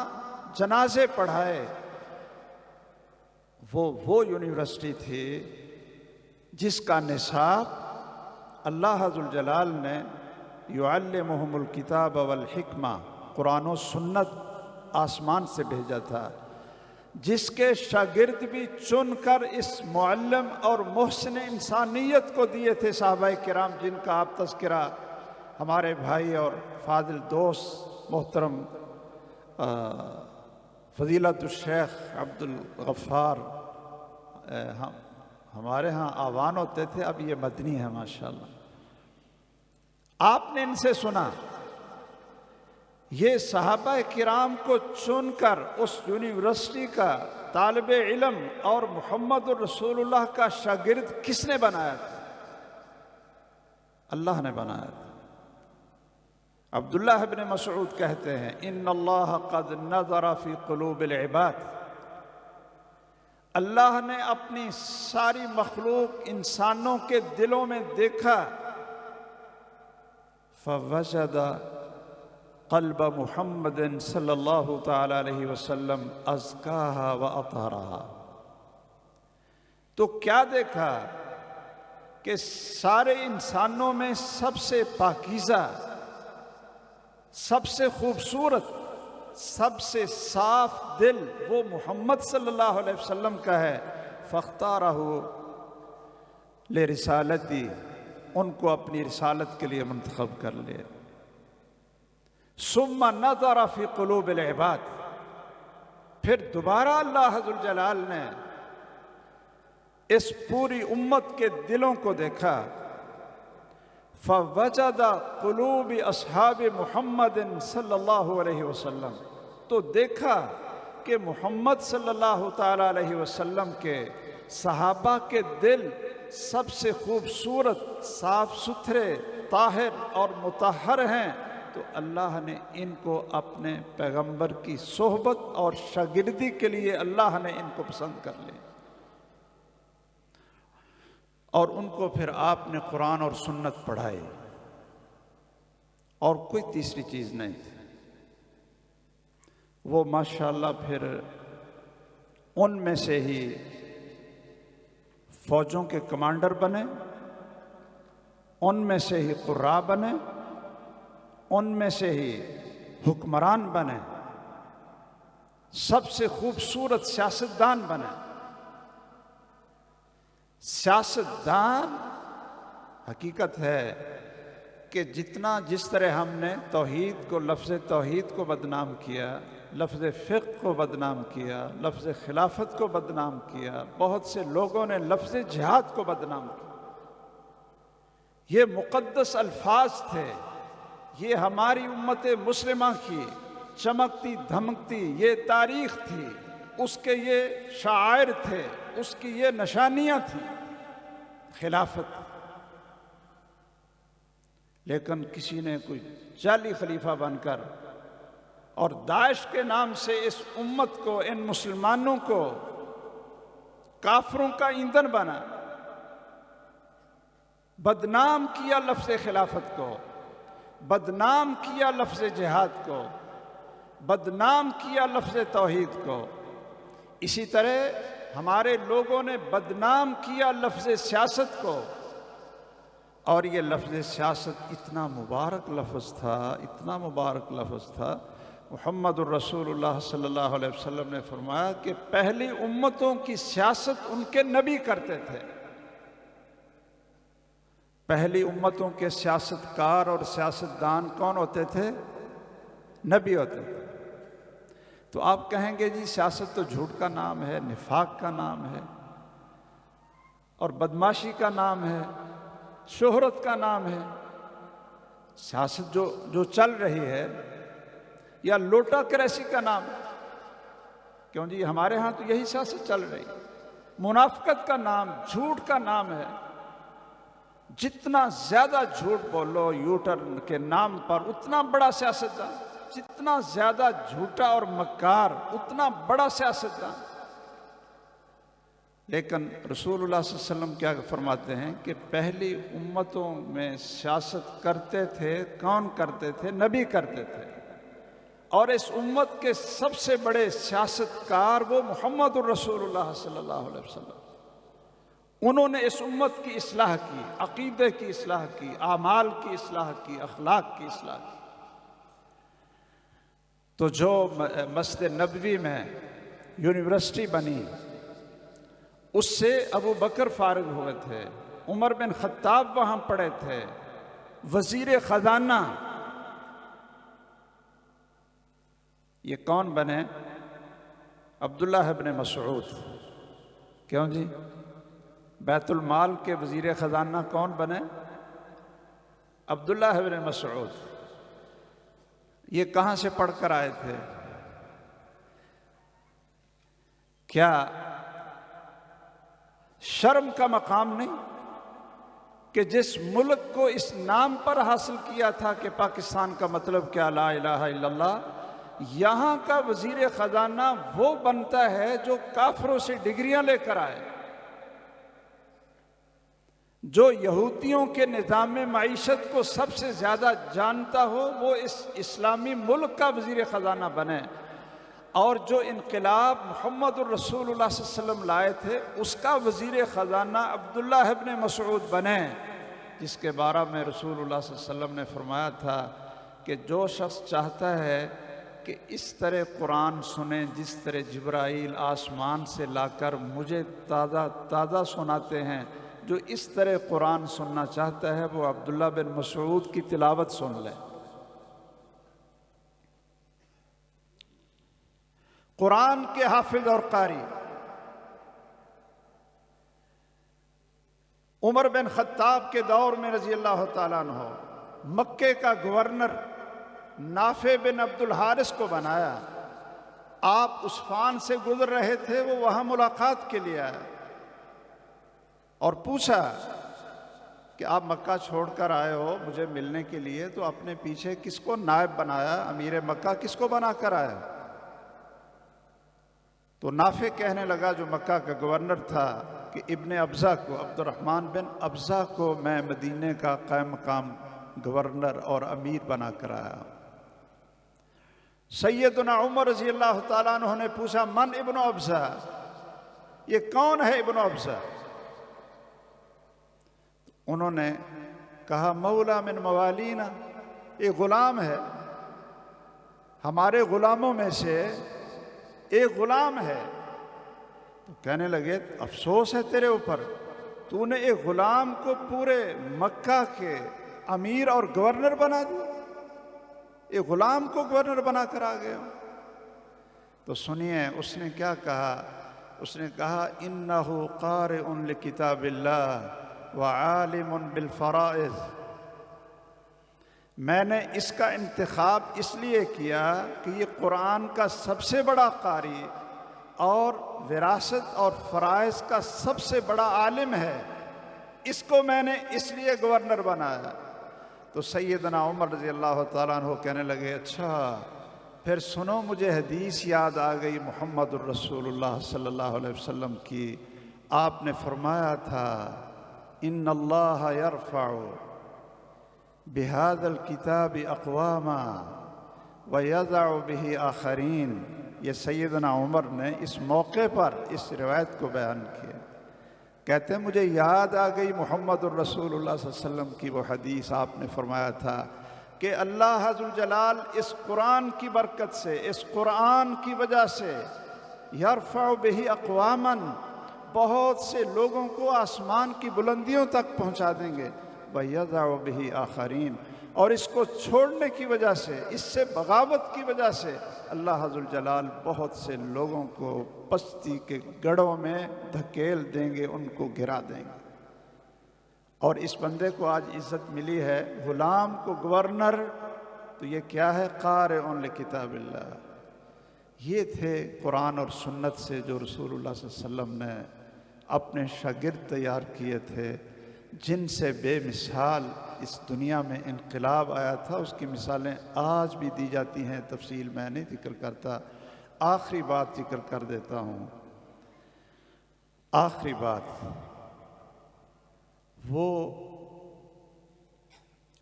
جنازے پڑھائے، وہ یونیورسٹی تھی جس کا نصاب اللہ ذوالجلال نے یعلمہم الکتاب والحکمہ، قرآن و سنت آسمان سے بھیجا تھا، جس کے شاگرد بھی چن کر اس معلم اور محسن انسانیت کو دیے تھے صحابہ کرام، جن کا آپ تذکرہ ہمارے بھائی اور فاضل دوست محترم فضیلت الشیخ عبد الغفار ہمارے ہاں آوان ہوتے تھے، اب یہ مدنی ہے ماشاءاللہ۔ آپ نے ان سے سنا، یہ صحابہ کرام کو چن کر اس یونیورسٹی کا طالب علم اور محمد الرسول اللہ کا شاگرد کس نے بنایا تھا؟ اللہ نے بنایا تھا۔ عبداللہ بن مسعود کہتے ہیں ان اللہ قد نظر فی قلوب العباد، اللہ نے اپنی ساری مخلوق انسانوں کے دلوں میں دیکھا، فوجد قلب محمد صلی اللہ تعالی علیہ وسلم ازکاہا و اطہرہا، تو کیا دیکھا کہ سارے انسانوں میں سب سے پاکیزہ، سب سے خوبصورت، سب سے صاف دل وہ محمد صلی اللہ علیہ وسلم کا ہے، فاختارہ لرسالتی، ان کو اپنی رسالت کے لیے منتخب کر لے۔ ثم نظر فی قلوب العباد، پھر دوبارہ اللہ ذوالجلال نے اس پوری امت کے دلوں کو دیکھا، فوجد قلوب اصحاب محمد صلی اللہ علیہ وسلم، تو دیکھا کہ محمد صلی اللہ تعالی علیہ وسلم کے صحابہ کے دل سب سے خوبصورت، صاف ستھرے، طاہر اور مطہر ہیں، تو اللہ نے ان کو اپنے پیغمبر کی صحبت اور شاگردی کے لیے اللہ نے ان کو پسند کر لیا، اور ان کو پھر آپ نے قرآن اور سنت پڑھائی، اور کوئی تیسری چیز نہیں تھی۔ وہ ماشاءاللہ پھر ان میں سے ہی فوجوں کے کمانڈر بنے، ان میں سے ہی قراء بنے، ان میں سے ہی حکمران بنے، سب سے خوبصورت سیاستدان بنے۔ سیاستدان حقیقت ہے کہ جس طرح ہم نے توحید کو، لفظ توحید کو بدنام کیا، لفظ فقہ کو بدنام کیا، لفظ خلافت کو بدنام کیا، بہت سے لوگوں نے لفظ جہاد کو بدنام کیا۔ یہ مقدس الفاظ تھے، یہ ہماری امت مسلمہ کی چمکتی دھمکتی یہ تاریخ تھی، اس کے یہ شعائر تھے، اس کی یہ نشانیاں تھیں، خلافت۔ لیکن کسی نے کوئی جعلی خلیفہ بن کر اور داعش کے نام سے اس امت کو، ان مسلمانوں کو کافروں کا ایندھن بنا، بدنام کیا لفظ خلافت کو، بدنام کیا لفظ جہاد کو، بدنام کیا لفظ توحید کو۔ اسی طرح ہمارے لوگوں نے بدنام کیا لفظ سیاست کو، اور یہ لفظ سیاست اتنا مبارک لفظ تھا، اتنا مبارک لفظ تھا، محمد الرسول اللہ صلی اللہ علیہ وسلم نے فرمایا کہ پہلی امتوں کی سیاست ان کے نبی کرتے تھے۔ پہلی امتوں کے سیاستکار اور سیاستدان کون ہوتے تھے؟ نبی ہوتے تھے۔ تو آپ کہیں گے جی سیاست تو جھوٹ کا نام ہے، نفاق کا نام ہے، اور بدماشی کا نام ہے، شہرت کا نام ہے۔ سیاست جو چل رہی ہے، یا لوٹا کریسی کا نام ہے، کیوں جی ہمارے ہاں تو یہی سیاست چل رہی ہے۔ منافقت کا نام، جھوٹ کا نام ہے۔ جتنا زیادہ جھوٹ بولو یو ٹرن کے نام پر اتنا بڑا سیاستدان، جتنا زیادہ جھوٹا اور مکار اتنا بڑا سیاستدان۔ لیکن رسول اللہ صلی اللہ علیہ وسلم کیا فرماتے ہیں کہ پہلی امتوں میں سیاست کرتے تھے، کون کرتے تھے؟ نبی کرتے تھے، اور اس امت کے سب سے بڑے سیاستکار وہ محمد الرسول اللہ صلی اللہ علیہ وسلم۔ انہوں نے اس امت کی اصلاح کی، عقیدے کی اصلاح کی، اعمال کی اصلاح کی، اخلاق کی اصلاح کی۔ تو جو مسجد نبوی میں یونیورسٹی بنی، اس سے ابو بکر فارغ ہوئے تھے، عمر بن خطاب وہاں پڑھے تھے، وزیر خزانہ یہ کون بنے؟ عبداللہ ابن مسعود۔ کیوں جی؟ بیت المال کے وزیر خزانہ کون بنے؟ عبداللہ ابن مسعود۔ یہ کہاں سے پڑھ کر آئے تھے؟ کیا شرم کا مقام نہیں کہ جس ملک کو اس نام پر حاصل کیا تھا کہ پاکستان کا مطلب کیا لا الہ الا اللہ، یہاں کا وزیر خزانہ وہ بنتا ہے جو کافروں سے ڈگریاں لے کر آئے، جو یہودیوں کے نظام معیشت کو سب سے زیادہ جانتا ہو، وہ اس اسلامی ملک کا وزیر خزانہ بنے، اور جو انقلاب محمد الرسول اللہ صلی اللہ علیہ وسلم لائے تھے اس کا وزیر خزانہ عبداللہ ابن مسعود بنے، جس کے بارے میں رسول اللہ صلی اللہ علیہ وسلم نے فرمایا تھا کہ جو شخص چاہتا ہے کہ اس طرح قرآن سنیں جس طرح جبرائیل آسمان سے لا کر مجھے تازہ سناتے ہیں، جو اس طرح قرآن سننا چاہتا ہے وہ عبداللہ بن مسعود کی تلاوت سن لے۔ قرآن کے حافظ اور قاری عمر بن خطاب کے دور میں رضی اللہ تعالیٰ عنہ مکے کا گورنر نافع بن عبد الحارث کو بنایا۔ آپ عثفان سے گزر رہے تھے، وہ وہاں ملاقات کے لیے آیا اور پوچھا کہ آپ مکہ چھوڑ کر آئے ہو مجھے ملنے کے لیے، تو اپنے پیچھے کس کو نائب بنایا؟ امیر مکہ کس کو بنا کر آیا؟ تو نافع کہنے لگا جو مکہ کا گورنر تھا کہ ابن ابزہ کو، عبد الرحمن بن ابزہ کو میں مدینے کا قائم مقام گورنر اور امیر بنا کر آیا۔ سیدنا عمر رضی اللہ تعالیٰ عنہ نے پوچھا من ابن ابزہ، یہ کون ہے ابن ابزہ؟ انہوں نے کہا مولا من موالینا، یہ غلام ہے، ہمارے غلاموں میں سے ایک غلام ہے۔ تو کہنے لگے افسوس ہے تیرے اوپر، تو نے ایک غلام کو پورے مکہ کے امیر اور گورنر بنا دیا، ایک غلام کو گورنر بنا کر آ گئے ہو۔ تو سنیے اس نے کیا کہا، اس نے کہا انہ قارئ لکتاب اللہ وعالم بالفرائض۔ میں نے اس کا انتخاب اس لیے کیا کہ یہ قرآن کا سب سے بڑا قاری اور وراثت اور فرائض کا سب سے بڑا عالم ہے، اس کو میں نے اس لیے گورنر بنایا۔ تو سیدنا عمر رضی اللہ تعالیٰ عنہ کہنے لگے اچھا پھر سنو، مجھے حدیث یاد آ گئی محمد الرسول اللہ صلی اللہ علیہ وسلم کی۔ آپ نے فرمایا تھا ان اللہ یرفع بہذا الکتاب اقواما ویضع بہ آخرین۔ یہ سیدنا عمر نے اس موقع پر اس روایت کو بیان کیا، کہتے ہیں مجھے یاد آ گئی محمد الرسول اللہ صلی اللہ علیہ وسلم کی وہ حدیث، آپ نے فرمایا تھا کہ اللہ ذوالجلال اس قرآن کی برکت سے، اس قرآن کی وجہ سے یرفع بہ اقواما، بہت سے لوگوں کو آسمان کی بلندیوں تک پہنچا دیں گے، وَيَضَعُ بِهِ آخرین، اور اس کو چھوڑنے کی وجہ سے، اس سے بغاوت کی وجہ سے اللہ عز الجلال بہت سے لوگوں کو پستی کے گڑھوں میں دھکیل دیں گے، ان کو گرا دیں گے۔ اور اس بندے کو آج عزت ملی ہے، غلام کو گورنر، تو یہ کیا ہے؟ قارئ لکتاب اللہ۔ یہ تھے قرآن اور سنت سے جو رسول اللہ صلی اللہ علیہ وسلم نے اپنے شاگرد تیار کیے تھے، جن سے بے مثال اس دنیا میں انقلاب آیا تھا۔ اس کی مثالیں آج بھی دی جاتی ہیں، تفصیل میں نہیں ذکر کرتا۔ آخری بات ذکر کر دیتا ہوں، آخری بات، وہ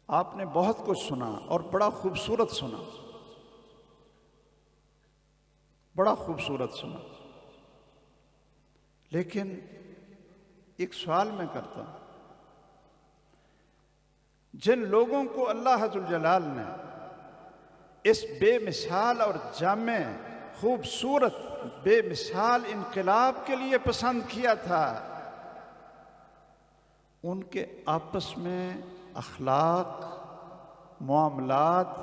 آپ نے بہت کچھ سنا اور بڑا خوبصورت سنا، بڑا خوبصورت سنا، لیکن ایک سوال میں کرتا ہوں، جن لوگوں کو اللہ عز الجلال نے اس بے مثال اور جامع خوبصورت بے مثال انقلاب کے لیے پسند کیا تھا، ان کے آپس میں اخلاق، معاملات،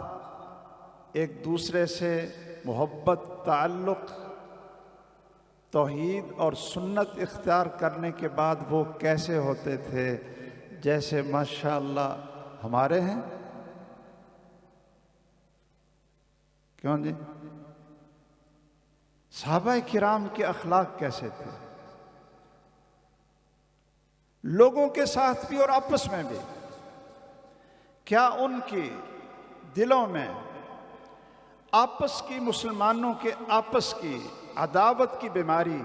ایک دوسرے سے محبت، تعلق، توحید اور سنت اختیار کرنے کے بعد وہ کیسے ہوتے تھے؟ جیسے ماشاءاللہ ہمارے ہیں؟ کیوں جی؟ صحابہ کرام کے اخلاق کیسے تھے؟ لوگوں کے ساتھ بھی اور آپس میں بھی۔ کیا ان کی دلوں میں آپس کی، مسلمانوں کے آپس کی عداوت کی بیماری،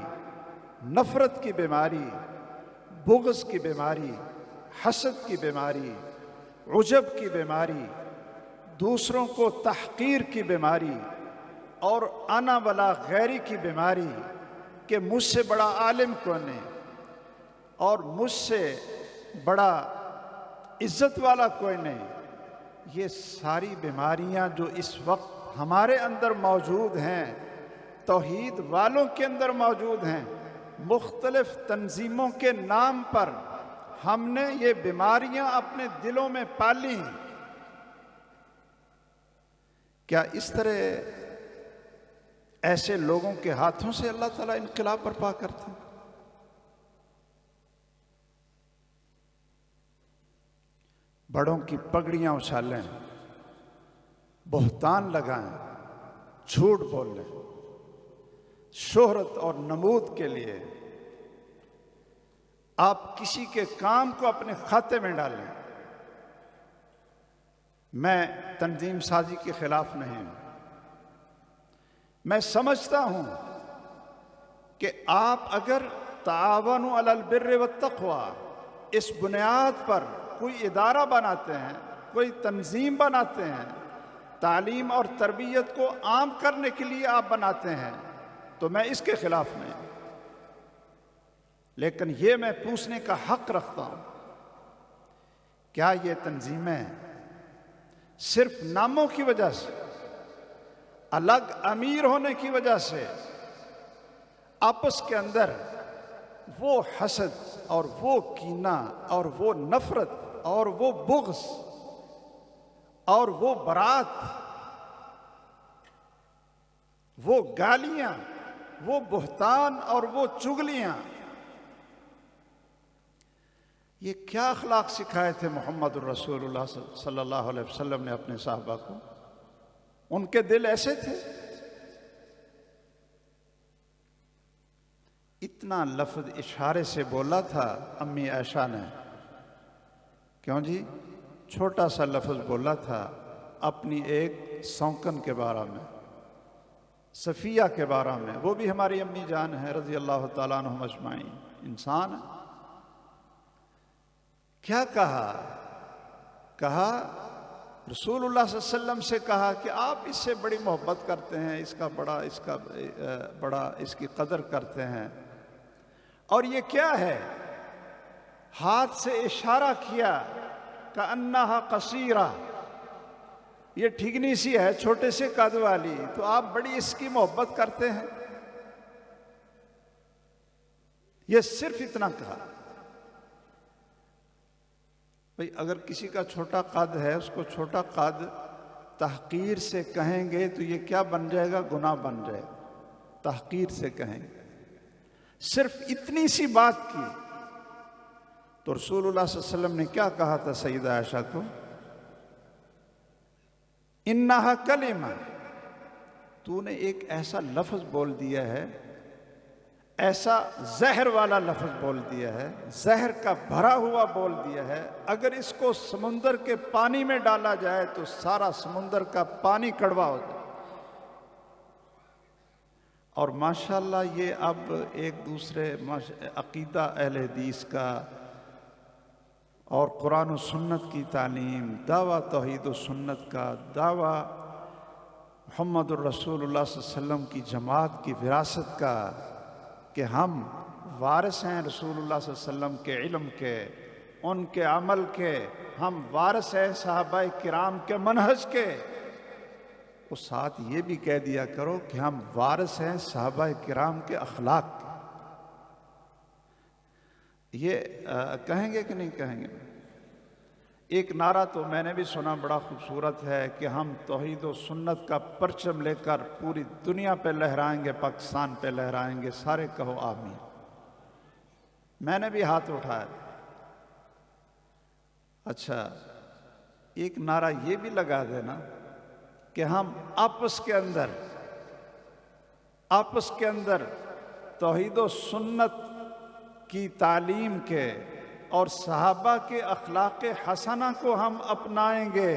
نفرت کی بیماری، بغض کی بیماری، حسد کی بیماری، عجب کی بیماری، دوسروں کو تحقیر کی بیماری اور انا ولا غیری کی بیماری کہ مجھ سے بڑا عالم کون ہے اور مجھ سے بڑا عزت والا کوئی نہیں، یہ ساری بیماریاں جو اس وقت ہمارے اندر موجود ہیں، توحید والوں کے اندر موجود ہیں، مختلف تنظیموں کے نام پر ہم نے یہ بیماریاں اپنے دلوں میں پالی ہیں۔ کیا اس طرح ایسے لوگوں کے ہاتھوں سے اللہ تعالیٰ انقلاب برپا کرتے ہیں؟ بڑوں کی پگڑیاں اچھالیں، بہتان لگائیں، جھوٹ بولیں، شہرت اور نمود کے لیے آپ کسی کے کام کو اپنے کھاتے میں ڈالیں۔ میں تنظیم سازی کے خلاف نہیں ہوں، میں سمجھتا ہوں کہ آپ اگر تعاونوا علی البر والتقوی اس بنیاد پر کوئی ادارہ بناتے ہیں، کوئی تنظیم بناتے ہیں، تعلیم اور تربیت کو عام کرنے کے لیے آپ بناتے ہیں، تو میں اس کے خلاف نہیں، لیکن یہ میں پوچھنے کا حق رکھتا ہوں، کیا یہ تنظیمیں صرف ناموں کی وجہ سے، الگ امیر ہونے کی وجہ سے آپس کے اندر وہ حسد اور وہ کینہ اور وہ نفرت اور وہ بغض اور وہ برات، وہ گالیاں، وہ بہتان اور وہ چغلیاں، یہ کیا اخلاق سکھائے تھے محمد الرسول اللہ صلی اللہ علیہ وسلم نے اپنے صحابہ کو؟ ان کے دل ایسے تھے؟ اتنا لفظ اشارے سے بولا تھا امی عائشہ نے، کیوں جی؟ چھوٹا سا لفظ بولا تھا اپنی ایک سوکن کے بارے میں، صفیہ کے بارے میں، وہ بھی ہماری امی جان ہے رضی اللہ تعالیٰ عنہم اجمعین، انسان ہے۔ کیا کہا رسول اللہ صلی اللہ علیہ وسلم سے کہا کہ آپ اس سے بڑی محبت کرتے ہیں، اس کی قدر کرتے ہیں، اور یہ کیا ہے؟ ہاتھ سے اشارہ کیا کأنہا قصیرہ، یہ ٹھگنی سی ہے، چھوٹے سے قد والی، تو آپ بڑی اس کی محبت کرتے ہیں۔ یہ صرف اتنا کہا۔ بھئی اگر کسی کا چھوٹا قد ہے، اس کو چھوٹا قد تحقیر سے کہیں گے تو یہ کیا بن جائے گا؟ گناہ بن جائے گا۔ تحقیر سے کہیں گے، صرف اتنی سی بات کی تو رسول اللہ صلی اللہ علیہ وسلم نے کیا کہا تھا سیدہ عائشہ کو؟ انہا کلمہ، تو نے ایک ایسا لفظ بول دیا ہے، ایسا زہر والا لفظ بول دیا ہے، زہر کا بھرا ہوا بول دیا ہے، اگر اس کو سمندر کے پانی میں ڈالا جائے تو سارا سمندر کا پانی کڑوا ہو جائے۔ اور ماشاءاللہ یہ اب ایک دوسرے عقیدہ اہل حدیث کا اور قرآن و سنت کی تعلیم، دعویٰ توحید و سنت کا، دعویٰ محمد الرسول اللہ صلی اللہ علیہ وسلم کی جماعت کی وراثت کا، کہ ہم وارث ہیں رسول اللہ صلی اللہ علیہ وسلم کے علم کے، ان کے عمل کے، ہم وارث ہیں صحابہ کرام کے منہج کے۔ اور ساتھ یہ بھی کہہ دیا کرو کہ ہم وارث ہیں صحابہ کرام کے اخلاق کے۔ یہ کہیں گے کہ نہیں کہیں گے؟ ایک نعرہ تو میں نے بھی سنا، بڑا خوبصورت ہے کہ ہم توحید و سنت کا پرچم لے کر پوری دنیا پہ لہرائیں گے، پاکستان پہ لہرائیں گے، سارے کہو آمین۔ میں نے بھی ہاتھ اٹھایا۔ اچھا، ایک نعرہ یہ بھی لگا دینا کہ ہم آپس کے اندر توحید و سنت کی تعلیم کے اور صحابہ کے اخلاق حسنہ کو ہم اپنائیں گے۔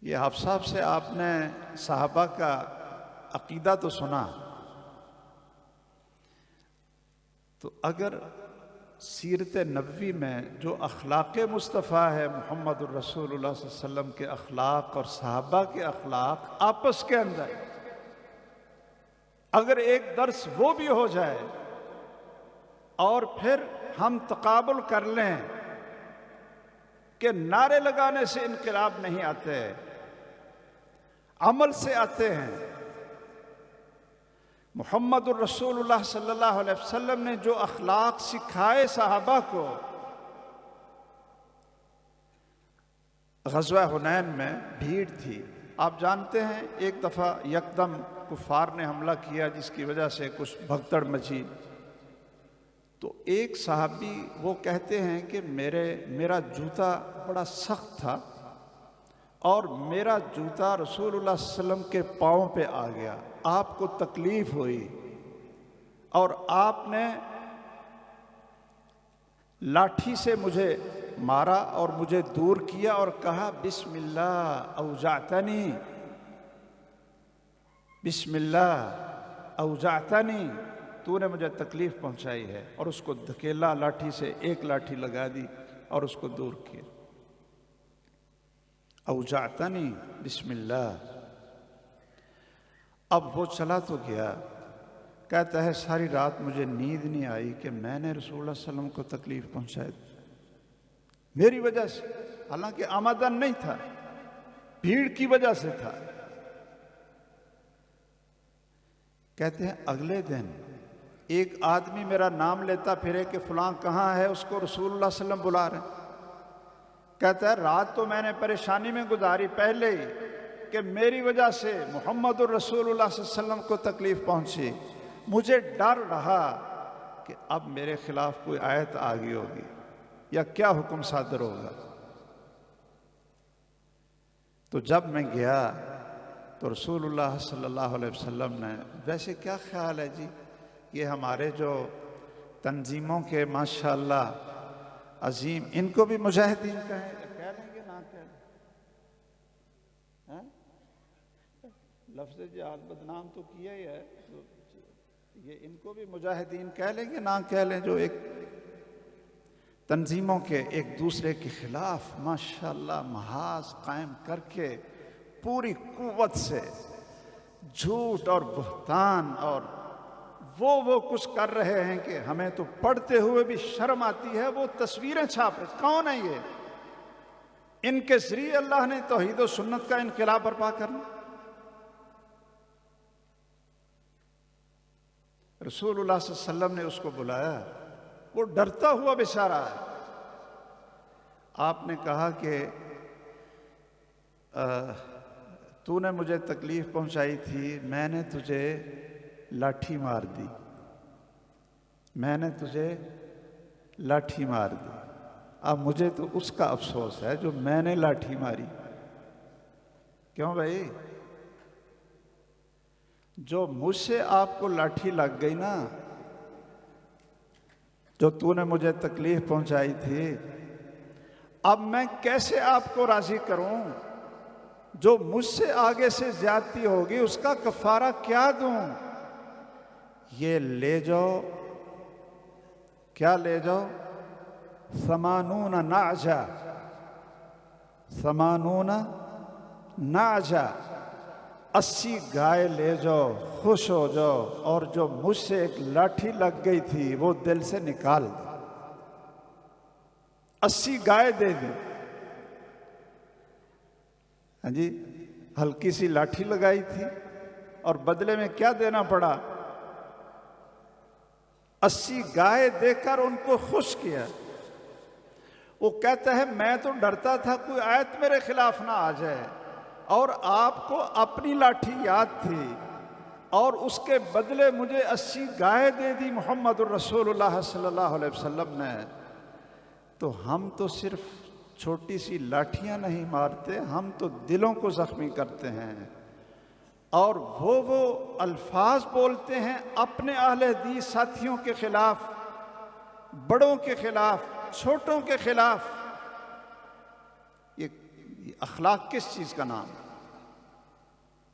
یہ حافظ صاحب سے آپ نے صحابہ کا عقیدہ تو سنا، تو اگر سیرت نبوی میں جو اخلاق مصطفیٰ ہے محمد الرسول اللہ صلی اللہ علیہ وسلم کے اخلاق اور صحابہ کے اخلاق آپس کے اندر، اگر ایک درس وہ بھی ہو جائے اور پھر ہم تقابل کر لیں کہ نعرے لگانے سے انقلاب نہیں آتے، عمل سے آتے ہیں۔ محمد الرسول اللہ صلی اللہ علیہ وسلم نے جو اخلاق سکھائے صحابہ کو، غزوہ حنین میں بھیڑ تھی، آپ جانتے ہیں، ایک دفعہ یکدم کفار نے حملہ کیا جس کی وجہ سے کچھ بھگدڑ مچی، تو ایک صحابی وہ کہتے ہیں کہ میرا جوتا بڑا سخت تھا اور میرا جوتا رسول اللہ صلی اللہ علیہ وسلم کے پاؤں پہ آ گیا، آپ کو تکلیف ہوئی اور آپ نے لاٹھی سے مجھے مارا اور مجھے دور کیا اور کہا بسم اللہ اوجعتنی، بسم اللہ اوجعتنی، تو نے مجھے تکلیف پہنچائی ہے، اور اس کو دھکیلا، لاٹھی سے ایک لاٹھی لگا دی اور اس کو دور کیا۔ اوجعتنی بسم اللہ۔ اب وہ چلا تو گیا، کہتا ہے ساری رات مجھے نیند نہیں آئی کہ میں نے رسول اللہ صلی اللہ علیہ وسلم کو تکلیف پہنچائی میری وجہ سے، حالانکہ آمدن نہیں تھا، بھیڑ کی وجہ سے تھا۔ کہتے ہیں اگلے دن ایک آدمی میرا نام لیتا پھرے کہ فلاں کہاں ہے، اس کو رسول اللہ صلی اللہ علیہ وسلم بلا رہے ہیں۔ کہتا ہے رات تو میں نے پریشانی میں گزاری پہلے ہی کہ میری وجہ سے محمد الرسول اللہ صلی اللہ علیہ وسلم کو تکلیف پہنچی، مجھے ڈر رہا کہ اب میرے خلاف کوئی آیت آ گئی ہوگی یا کیا حکم صادر ہوگا۔ تو جب میں گیا تو رسول اللہ صلی اللہ علیہ وسلم نے، ویسے کیا خیال ہے جی، یہ ہمارے جو تنظیموں کے ماشاءاللہ عظیم، ان کو بھی مجاہدین کہہ لیں گے نہ کہہ لیں؟ لفظ جہاد بدنام تو کیا ہی ہے، تو یہ ان کو بھی مجاہدین کہہ لیں گے نہ کہہ لیں، جو ایک تنظیموں کے ایک دوسرے کے خلاف ماشاءاللہ محاذ قائم کر کے پوری قوت سے جھوٹ اور بہتان اور وہ کچھ کر رہے ہیں کہ ہمیں تو پڑھتے ہوئے بھی شرم آتی ہے، وہ تصویریں چھاپ رہے، کون ہے یہ؟ ان کے ذریعے اللہ نے توحید و سنت کا انقلاب برپا کرنا۔ رسول اللہ صلی اللہ علیہ وسلم نے اس کو بلایا وہ ڈرتا ہوا بیچارہ ہے۔ آپ نے کہا کہ تو نے مجھے تکلیف پہنچائی تھی، میں نے تجھے لاٹھی مار دی، میں نے تجھے لاٹھی مار دی۔ اب مجھے تو اس کا افسوس ہے جو میں نے لاٹھی ماری۔ کیوں بھائی؟ جو مجھ سے آپ کو لاٹھی لگ گئی نا، جو تو نے مجھے تکلیف پہنچائی تھی، اب میں کیسے آپ کو راضی کروں؟ جو مجھ سے آگے سے زیادتی ہوگی اس کا کفارہ کیا دوں؟ یہ لے جاؤ، کیا لے جاؤ؟ 80 نعجہ، 80 نعجہ، 80 گائے لے جاؤ، خوش ہو جاؤ، اور جو مجھ سے ایک لاٹھی لگ گئی تھی وہ دل سے نکال دو۔ 80 گائے دے دیں۔ ہاں جی، ہلکی سی لاٹھی لگائی تھی اور بدلے میں کیا دینا پڑا؟ 80 گائے دے کر ان کو خوش کیا۔ وہ کہتا ہے میں تو ڈرتا تھا کوئی آیت میرے خلاف نہ آ جائے، اور آپ کو اپنی لاٹھی یاد تھی اور اس کے بدلے مجھے 80 گائے دے دی محمد الرسول اللہ صلی اللہ علیہ وسلم نے۔ تو ہم تو صرف چھوٹی سی لاٹھیاں نہیں مارتے، ہم تو دلوں کو زخمی کرتے ہیں، اور وہ الفاظ بولتے ہیں اپنے اہل حدیث ساتھیوں کے خلاف، بڑوں کے خلاف، چھوٹوں کے خلاف۔ یہ اخلاق کس چیز کا نام ہے؟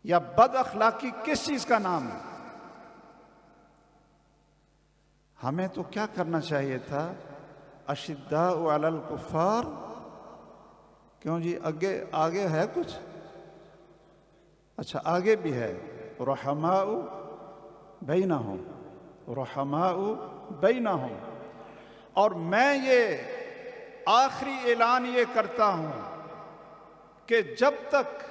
یا بد اخلاقی کس چیز کا نام ہے؟ ہمیں تو کیا کرنا چاہیے تھا؟ اشداء علی الکفار۔ کیوں جی؟ آگے ہے کچھ؟ اچھا آگے بھی ہے، رحماء بینہم، رحماء بینہم۔ اور میں یہ آخری اعلان یہ کرتا ہوں کہ جب تک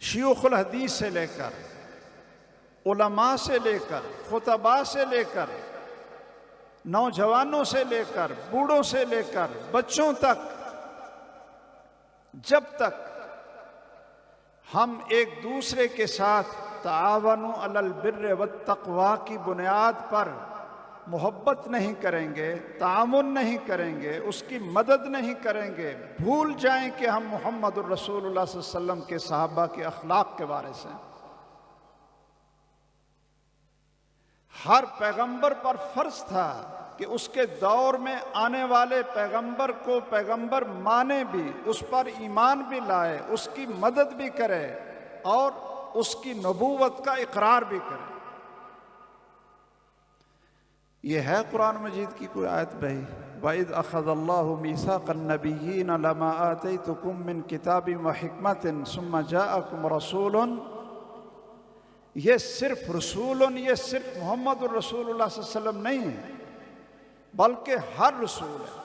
شیوخ الحدیث سے لے کر، علماء سے لے کر، خطباء سے لے کر، نوجوانوں سے لے کر، بوڑھوں سے لے کر، بچوں تک، جب تک ہم ایک دوسرے کے ساتھ تعاونوا علی البر والتقوی کی بنیاد پر محبت نہیں کریں گے، تعاون نہیں کریں گے، اس کی مدد نہیں کریں گے، بھول جائیں کہ ہم محمد الرسول اللہ صلی اللہ علیہ وسلم کے صحابہ کے اخلاق کے وارث ہیں۔ ہر پیغمبر پر فرض تھا کہ اس کے دور میں آنے والے پیغمبر کو پیغمبر مانے بھی، اس پر ایمان بھی لائے، اس کی مدد بھی کرے اور اس کی نبوت کا اقرار بھی کرے۔ یہ ہے قرآن مجید کی کوئی آیت بھائی؟ وَإِذْ أَخَذَ اللَّهُ مِيثَاقَ النَّبِيِّينَ لَمَا آتَيْتُكُم مِّن كِتَابٍ وَحِكْمَةٍ ثُمَّ جَاءَكُمْ رَسُولٌ۔ یہ صرف رسول، یہ صرف محمد الرسول اللہ صلی اللہ علیہ وسلم نہیں ہے، بلکہ ہر رسول ہے۔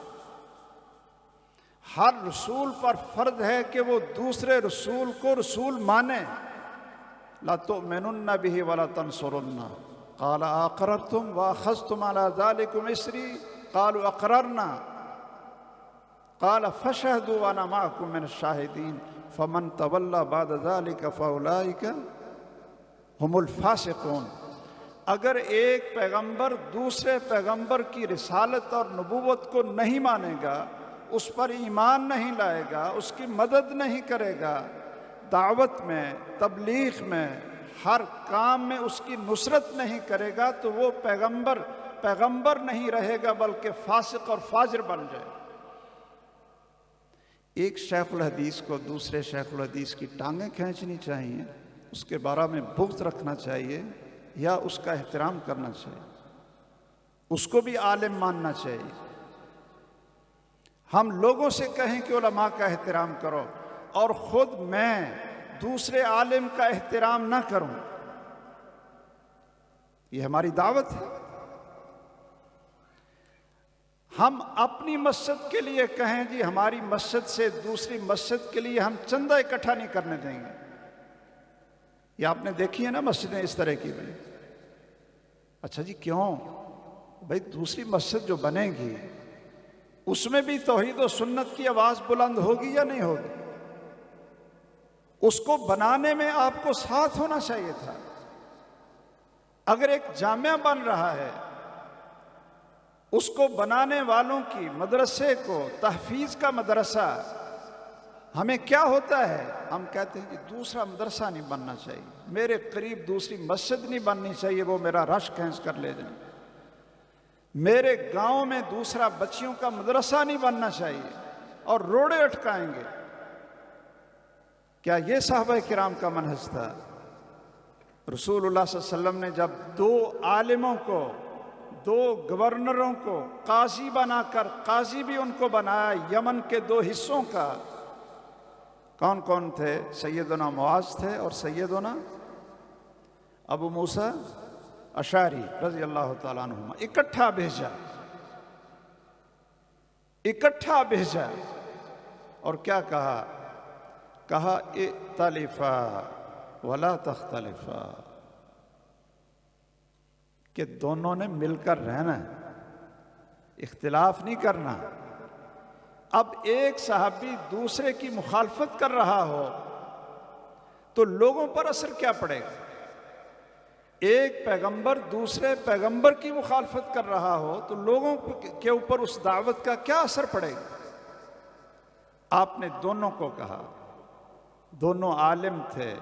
ہر رسول پر فرض ہے کہ وہ دوسرے رسول کو رسول مانے۔ لَتُؤْمِنُنَّ بِهِ وَلَتَنْصُرُنَّ قَالَ أَقْرَرْتُمْ وَأَخَذْتُمْ عَلَى ذَلِكُمْ إِصْرِي قَالُوا أَقْرَرْنَا قَالَ فَاشْهَدُوا وَأَنَا مَعَكُمْ مِنَ الشَّاهِدِينَ فَمَنْ تَوَلَّى بَعْدَ ذَلِكَ فَأُولَئِكَ هُمُ الْفَاسِقُونَ۔ اگر ایک پیغمبر دوسرے پیغمبر کی رسالت اور نبوت کو نہیں مانے گا، اس پر ایمان نہیں لائے گا، اس کی مدد نہیں کرے گا، دعوت میں، تبلیغ میں، ہر کام میں اس کی نصرت نہیں کرے گا، تو وہ پیغمبر نہیں رہے گا بلکہ فاسق اور فاجر بن جائے۔ ایک شیخ الحدیث کو دوسرے شیخ الحدیث کی ٹانگیں کھینچنی چاہیے، اس کے بارے میں بغض رکھنا چاہیے یا اس کا احترام کرنا چاہیے؟ اس کو بھی عالم ماننا چاہیے۔ ہم لوگوں سے کہیں کہ علماء کا احترام کرو اور خود میں دوسرے عالم کا احترام نہ کروں، یہ ہماری دعوت ہے؟ ہم اپنی مسجد کے لیے کہیں جی ہماری مسجد سے دوسری مسجد کے لیے ہم چندہ اکٹھا نہیں کرنے دیں گے۔ یہ آپ نے دیکھی ہے نا مسجدیں اس طرح کی بھی؟ اچھا جی کیوں؟ بھئی دوسری مسجد جو بنے گی اس میں بھی توحید و سنت کی آواز بلند ہوگی یا نہیں ہوگی؟ اس کو بنانے میں آپ کو ساتھ ہونا چاہیے تھا۔ اگر ایک جامعہ بن رہا ہے، اس کو بنانے والوں کی مدرسے کو تحفیظ کا مدرسہ، ہمیں کیا ہوتا ہے؟ ہم کہتے ہیں کہ دوسرا مدرسہ نہیں بننا چاہیے، میرے قریب دوسری مسجد نہیں بننی چاہیے، وہ میرا رش کھینچ کر لے جائیں۔ میرے گاؤں میں دوسرا بچیوں کا مدرسہ نہیں بننا چاہیے، اور روڑے اٹکائیں گے۔ کیا یہ صحابہ کرام کا منہج تھا؟ رسول اللہ صلی اللہ علیہ وسلم نے جب دو عالموں کو، دو گورنروں کو قاضی بنا کر، قاضی بھی ان کو بنایا یمن کے دو حصوں کا، کون کون تھے؟ سیدنا معاذ تھے اور سیدنا ابو موسیٰ اشعری رضی اللہ تعالیٰ عنہما۔ اکٹھا بھیجا اور کیا کہا؟ کہا ائتلفا ولا تختلفا، کہ دونوں نے مل کر رہنا ہے، اختلاف نہیں کرنا۔ اب ایک صحابی دوسرے کی مخالفت کر رہا ہو تو لوگوں پر اثر کیا پڑے گا؟ ایک پیغمبر دوسرے پیغمبر کی مخالفت کر رہا ہو تو لوگوں کے اوپر اس دعوت کا کیا اثر پڑے گا؟ آپ نے دونوں کو کہا، دونوں عالم تھے،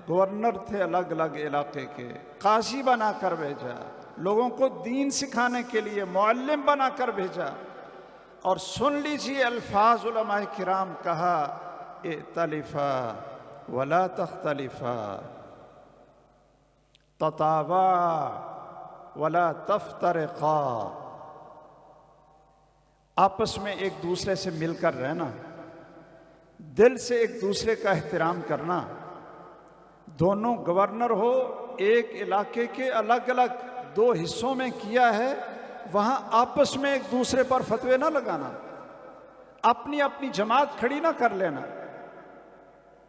گورنر تھے الگ الگ علاقے کے، قاضی بنا کر بھیجا، لوگوں کو دین سکھانے کے لیے معلم بنا کر بھیجا۔ اور سن لیجیے الفاظ علماء کرام، کہا ائتلفا ولا تختلفا، تطابعا ولا تفترقا، آپس میں ایک دوسرے سے مل کر رہنا، دل سے ایک دوسرے کا احترام کرنا۔ دونوں گورنر ہو، ایک علاقے کے الگ الگ دو حصوں میں کیا ہے، وہاں آپس میں ایک دوسرے پر فتوے نہ لگانا، اپنی اپنی جماعت کھڑی نہ کر لینا۔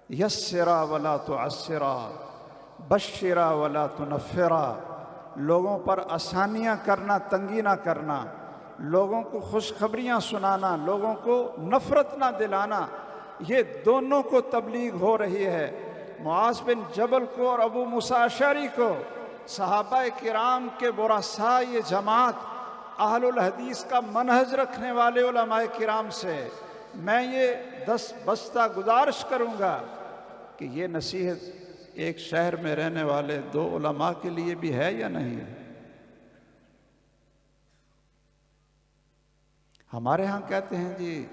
یسرا ولا تعسرا، بشرا ولا تنفرا، لوگوں پر آسانیاں کرنا، تنگی نہ کرنا، لوگوں کو خوشخبریاں سنانا، لوگوں کو نفرت نہ دلانا، یہ دونوں کو تبلیغ ہو رہی ہے۔ معاذ بن جبل کو اور ابو موسیٰ اشعری کو، صحابہ کرام کے ورثاء، یہ جماعت اہل الحدیث کا منہج رکھنے والے علماء کرام سے میں یہ بستہ گزارش کروں گا کہ یہ نصیحت ایک شہر میں رہنے والے دو علماء کے لیے بھی ہے یا نہیں ہے؟ ہمارے ہاں کہتے ہیں جی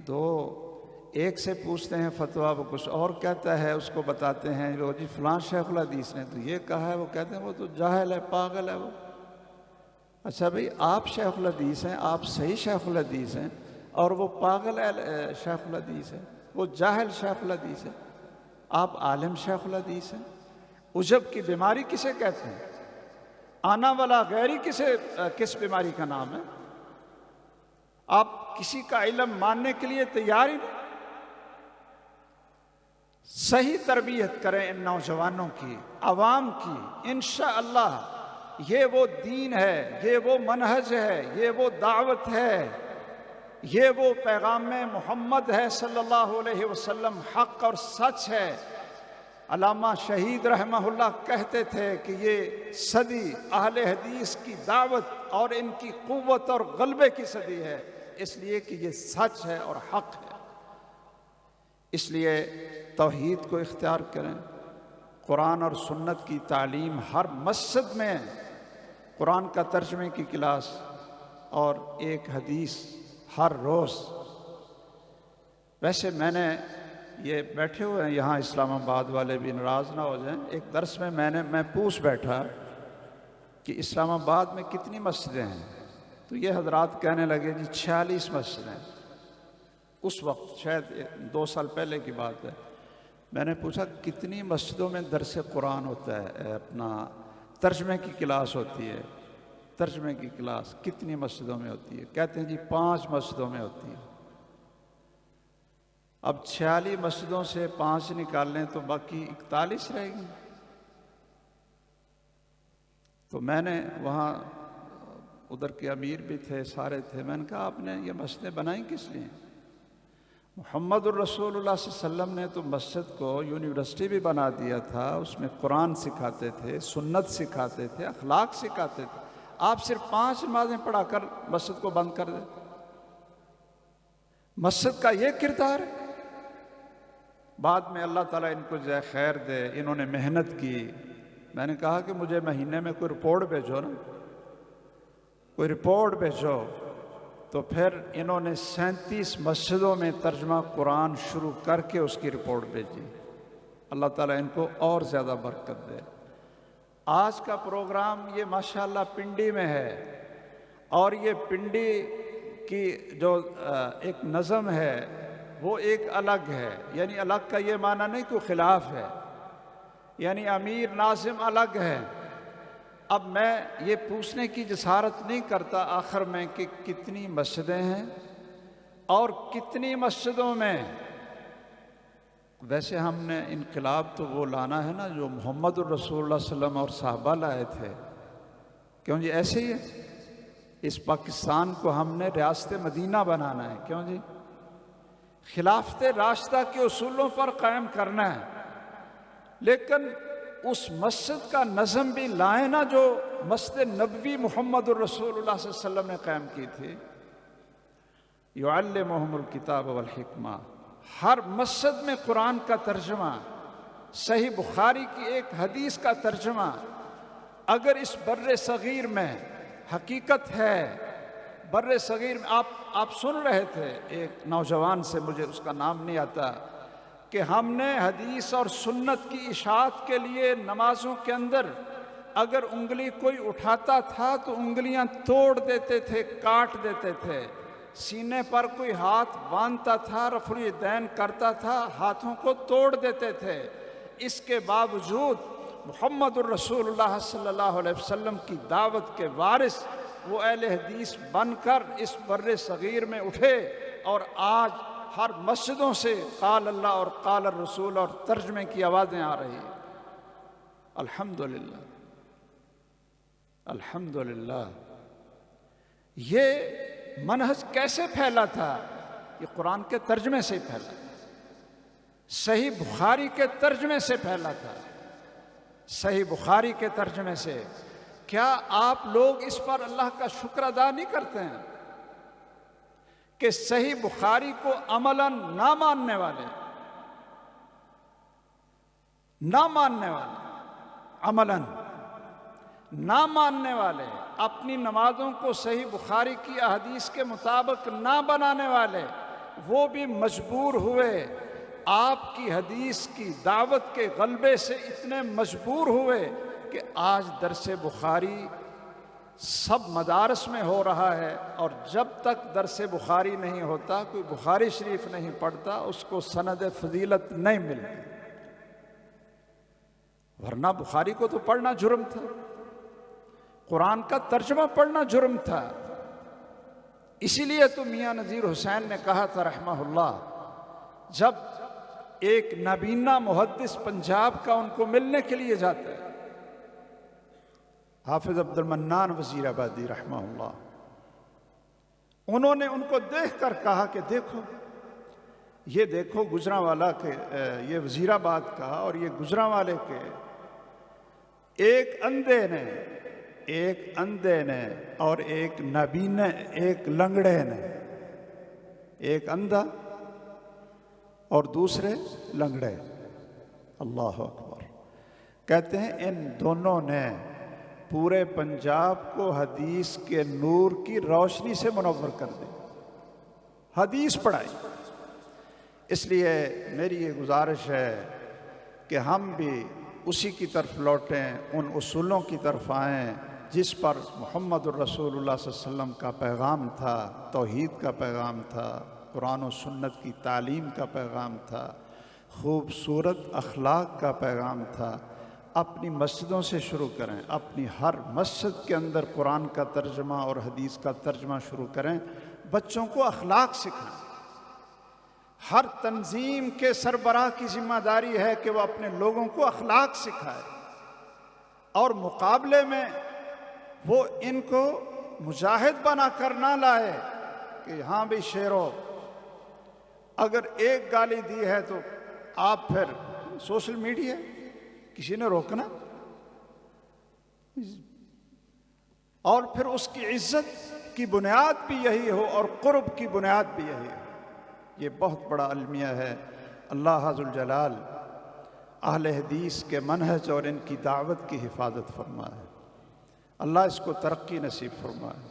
دو ایک سے پوچھتے ہیں فتویٰ، وہ کچھ اور کہتا ہے، اس کو بتاتے ہیں لو جی فلاں شیخ الحدیث نے تو یہ کہا ہے، وہ کہتے ہیں وہ تو جاہل ہے، پاگل ہے وہ۔ اچھا بھئی، آپ شیخ الحدیث ہیں، آپ صحیح شیخ الحدیث ہیں، اور وہ پاگل شیخ الحدیث ہے، وہ جاہل شیخ الحدیث ہے، آپ عالم شیخ الحدیث ہیں۔ عجب کی بیماری کسے کہتے ہیں؟ آنا والا غیری کس بیماری کا نام ہے؟ آپ کسی کا علم ماننے کے لیے تیار ہی نہیں۔ صحیح تربیت کریں ان نوجوانوں کی، عوام کی، انشاءاللہ یہ وہ دین ہے، یہ وہ منہج ہے، یہ وہ دعوت ہے، یہ وہ پیغام محمد ہے صلی اللہ علیہ وسلم، حق اور سچ ہے۔ علامہ شہید رحمہ اللہ کہتے تھے کہ یہ صدی اہل حدیث کی دعوت اور ان کی قوت اور غلبے کی صدی ہے، اس لیے کہ یہ سچ ہے اور حق ہے۔ اس لیے توحید کو اختیار کریں، قرآن اور سنت کی تعلیم ہر مسجد میں، قرآن کا ترجمے کی کلاس اور ایک حدیث ہر روز۔ ویسے میں نے یہ بیٹھے ہوئے ہیں یہاں اسلام آباد والے بھی ناراض نہ ہو جائیں، ایک درس میں میں پوچھ بیٹھا کہ اسلام آباد میں کتنی مسجدیں ہیں، تو یہ حضرات کہنے لگے جی 46 مسجدیں۔ اس وقت شاید 2 سال پہلے کی بات ہے۔ میں نے پوچھا کتنی مسجدوں میں درس قرآن ہوتا ہے، اپنا ترجمے کی کلاس ہوتی ہے، ترجمے کی کلاس کتنی مسجدوں میں ہوتی ہے؟ کہتے ہیں جی 5 مسجدوں میں ہوتی ہے۔ اب 46 مسجدوں سے 5 نکال لیں تو باقی 41 رہے گی۔ تو میں نے وہاں ادھر کے امیر بھی تھے، سارے تھے. میں نے کہا آپ نے یہ مسجدیں بنائیں کس لیے؟ محمد الرسول اللہ صلی اللہ علیہ وسلم نے تو مسجد کو یونیورسٹی بھی بنا دیا تھا، اس میں قرآن سکھاتے تھے، سنت سکھاتے تھے، اخلاق سکھاتے تھے. آپ صرف 5 نمازیں پڑھا کر مسجد کو بند کر دیں. مسجد کا یہ کردار ہے. بعد میں اللہ تعالیٰ ان کو جزائے خیر دے، انہوں نے محنت کی. میں نے کہا کہ مجھے مہینے میں کوئی رپورٹ بھیجو نا، کوئی رپورٹ بھیجو. تو پھر انہوں نے 37 مسجدوں میں ترجمہ قرآن شروع کر کے اس کی رپورٹ بھیجی. اللہ تعالیٰ ان کو اور زیادہ برکت دے. آج کا پروگرام یہ ماشاءاللہ پنڈی میں ہے، اور یہ پنڈی کی جو ایک نظم ہے وہ ایک الگ ہے. یعنی الگ کا یہ معنی نہیں کہ خلاف ہے، یعنی امیر ناظم الگ ہے. اب میں یہ پوچھنے کی جسارت نہیں کرتا آخر میں کہ کتنی مسجدیں ہیں اور کتنی مسجدوں میں. ویسے ہم نے انقلاب تو وہ لانا ہے نا جو محمد الرسول اللہ صلی اللہ علیہ وسلم اور صحابہ لائے تھے. کیوں جی؟ ایسے ہی ہے. اس پاکستان کو ہم نے ریاست مدینہ بنانا ہے. کیوں جی؟ خلافت راشدہ کے اصولوں پر قائم کرنا ہے. لیکن اس مسجد کا نظم بھی لائیں نا جو مسجد نبوی محمد الرسول اللہ صلی اللہ علیہ وسلم نے قائم کی تھی. یعلمہم الکتاب والحکمہ. ہر مسجد میں قرآن کا ترجمہ، صحیح بخاری کی ایک حدیث کا ترجمہ. اگر اس بر صغیر میں حقیقت ہے، بر صغیر میں آپ سن رہے تھے ایک نوجوان سے، مجھے اس کا نام نہیں آتا، کہ ہم نے حدیث اور سنت کی اشاعت کے لیے نمازوں کے اندر اگر انگلی کوئی اٹھاتا تھا تو انگلیاں توڑ دیتے تھے، کاٹ دیتے تھے. سینے پر کوئی ہاتھ باندھتا تھا، رفع الیدین کرتا تھا، ہاتھوں کو توڑ دیتے تھے. اس کے باوجود محمد الرسول اللہ صلی اللہ علیہ وسلم کی دعوت کے وارث وہ اہل حدیث بن کر اس بر صغیر میں اٹھے، اور آج ہر مسجدوں سے قال اللہ اور قال الرسول اور ترجمے کی آوازیں آ رہی ہیں. الحمدللہ الحمدللہ. یہ منہج کیسے پھیلا تھا؟ یہ قرآن کے ترجمے سے پھیلا، صحیح بخاری کے ترجمے سے پھیلا تھا. صحیح بخاری کے ترجمے سے. کیا آپ لوگ اس پر اللہ کا شکر ادا نہیں کرتے ہیں کہ صحیح بخاری کو عملاً نہ ماننے والے عملاً نہ ماننے والے، اپنی نمازوں کو صحیح بخاری کی احادیث کے مطابق نہ بنانے والے، وہ بھی مجبور ہوئے. آپ کی حدیث کی دعوت کے غلبے سے اتنے مجبور ہوئے کہ آج درس بخاری سب مدارس میں ہو رہا ہے، اور جب تک درس بخاری نہیں ہوتا، کوئی بخاری شریف نہیں پڑھتا، اس کو سند فضیلت نہیں ملتی. ورنہ بخاری کو تو پڑھنا جرم تھا، قرآن کا ترجمہ پڑھنا جرم تھا. اسی لیے تو میاں نذیر حسین نے کہا تھا رحمہ اللہ، جب ایک نابینا محدث پنجاب کا ان کو ملنے کے لیے جاتا ہے، حافظ عبد المنان وزیر آبادی رحمہ اللہ، انہوں نے ان کو دیکھ کر کہا کہ یہ دیکھو گجرانوالہ کے، یہ وزیر آباد کا اور یہ گجرانوالے کے ایک اندھے نے اور ایک نابینا، ایک لنگڑے نے، ایک اندھا اور دوسرے لنگڑے. اللہ اکبر. کہتے ہیں ان دونوں نے پورے پنجاب کو حدیث کے نور کی روشنی سے منور کر دی، حدیث پڑھائی. اس لیے میری یہ گزارش ہے کہ ہم بھی اسی کی طرف لوٹیں، ان اصولوں کی طرف آئیں جس پر محمد الرسول اللہ صلی اللہ علیہ وسلم کا پیغام تھا، توحید کا پیغام تھا، قرآن و سنت کی تعلیم کا پیغام تھا، خوبصورت اخلاق کا پیغام تھا. اپنی مسجدوں سے شروع کریں، اپنی ہر مسجد کے اندر قرآن کا ترجمہ اور حدیث کا ترجمہ شروع کریں. بچوں کو اخلاق سکھائیں. ہر تنظیم کے سربراہ کی ذمہ داری ہے کہ وہ اپنے لوگوں کو اخلاق سکھائے، اور مقابلے میں وہ ان کو مجاہد بنا کر نہ لائے کہ ہاں بھی شیرو، اگر ایک گالی دی ہے تو آپ پھر سوشل میڈیا کسی نے روکنا، اور پھر اس کی عزت کی بنیاد بھی یہی ہو اور قرب کی بنیاد بھی یہی ہو۔ یہ بہت بڑا المیہ ہے۔ اللہ ذوالجلال اہل حدیث کے منہج اور ان کی دعوت کی حفاظت فرمائے، اللہ اس کو ترقی نصیب فرمائے،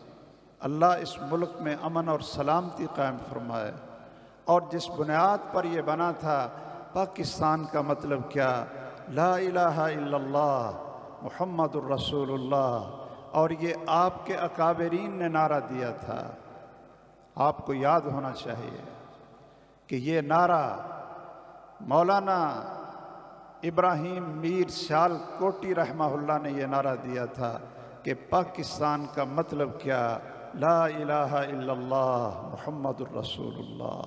اللہ اس ملک میں امن اور سلامتی قائم فرمائے۔ اور جس بنیاد پر یہ بنا تھا، پاکستان کا مطلب کیا؟ لا الہ الا اللہ محمد الرسول اللہ، اور یہ آپ کے اکابرین نے نعرہ دیا تھا۔ آپ کو یاد ہونا چاہیے کہ یہ نعرہ مولانا ابراہیم میر سیال کوٹی رحمہ اللہ نے یہ نعرہ دیا تھا کہ پاکستان کا مطلب کیا؟ لا الہ الا اللہ محمد الرسول اللہ۔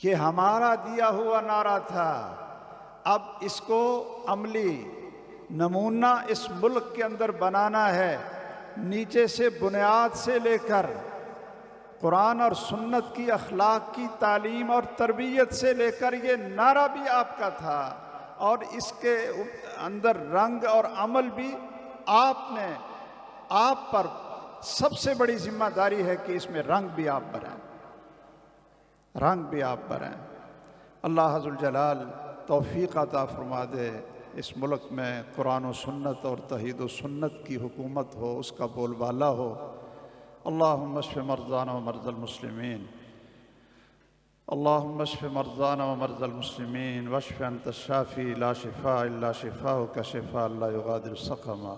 یہ ہمارا دیا ہوا نعرہ تھا۔ اب اس کو عملی نمونہ اس ملک کے اندر بنانا ہے، نیچے سے بنیاد سے لے کر قرآن اور سنت کی اخلاق کی تعلیم اور تربیت سے لے کر یہ نعرہ بھی آپ کا تھا، اور اس کے اندر رنگ اور عمل بھی آپ پر سب سے بڑی ذمہ داری ہے کہ اس میں رنگ بھی آپ بھریں، رنگ بھی آپ بھریں۔ اللہ ذوالجلال توفیق عطا فرما دے، اس ملک میں قرآن و سنت اور توحید و سنت کی حکومت ہو، اس کا بول بالا ہو۔ اللہم اشف مرضانا و مرضى المسلمین، اللہم اشف مرضانا و مرضى المسلمین واشف انت الشافی لا شفاء الا شفاؤک شفاء لا یغادر سقما۔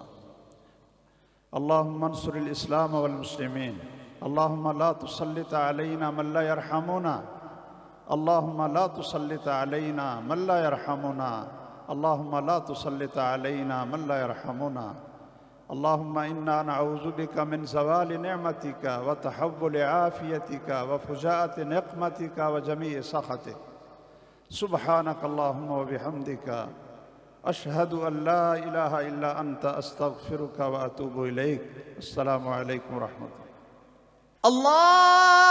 اللہم انصر الاسلام والمسلمین، اللہم لا تسلط علینا من لا یرحمنا، اللہم لا تسلط علینا من لا یرحمنا، اللہم لا تسلط علینا من لا یرحمنا۔ اللہم انا نعوذ بک من زوال نعمتک وتحول عافیتک وفجاءة نقمتک وجمیع سخطک۔ سبحانک اللہم وبحمدک، اشہد ان لا الہ الا انت، استغفرک واتوب الیک۔ السلام علیکم ورحمۃ اللہ۔ اللہ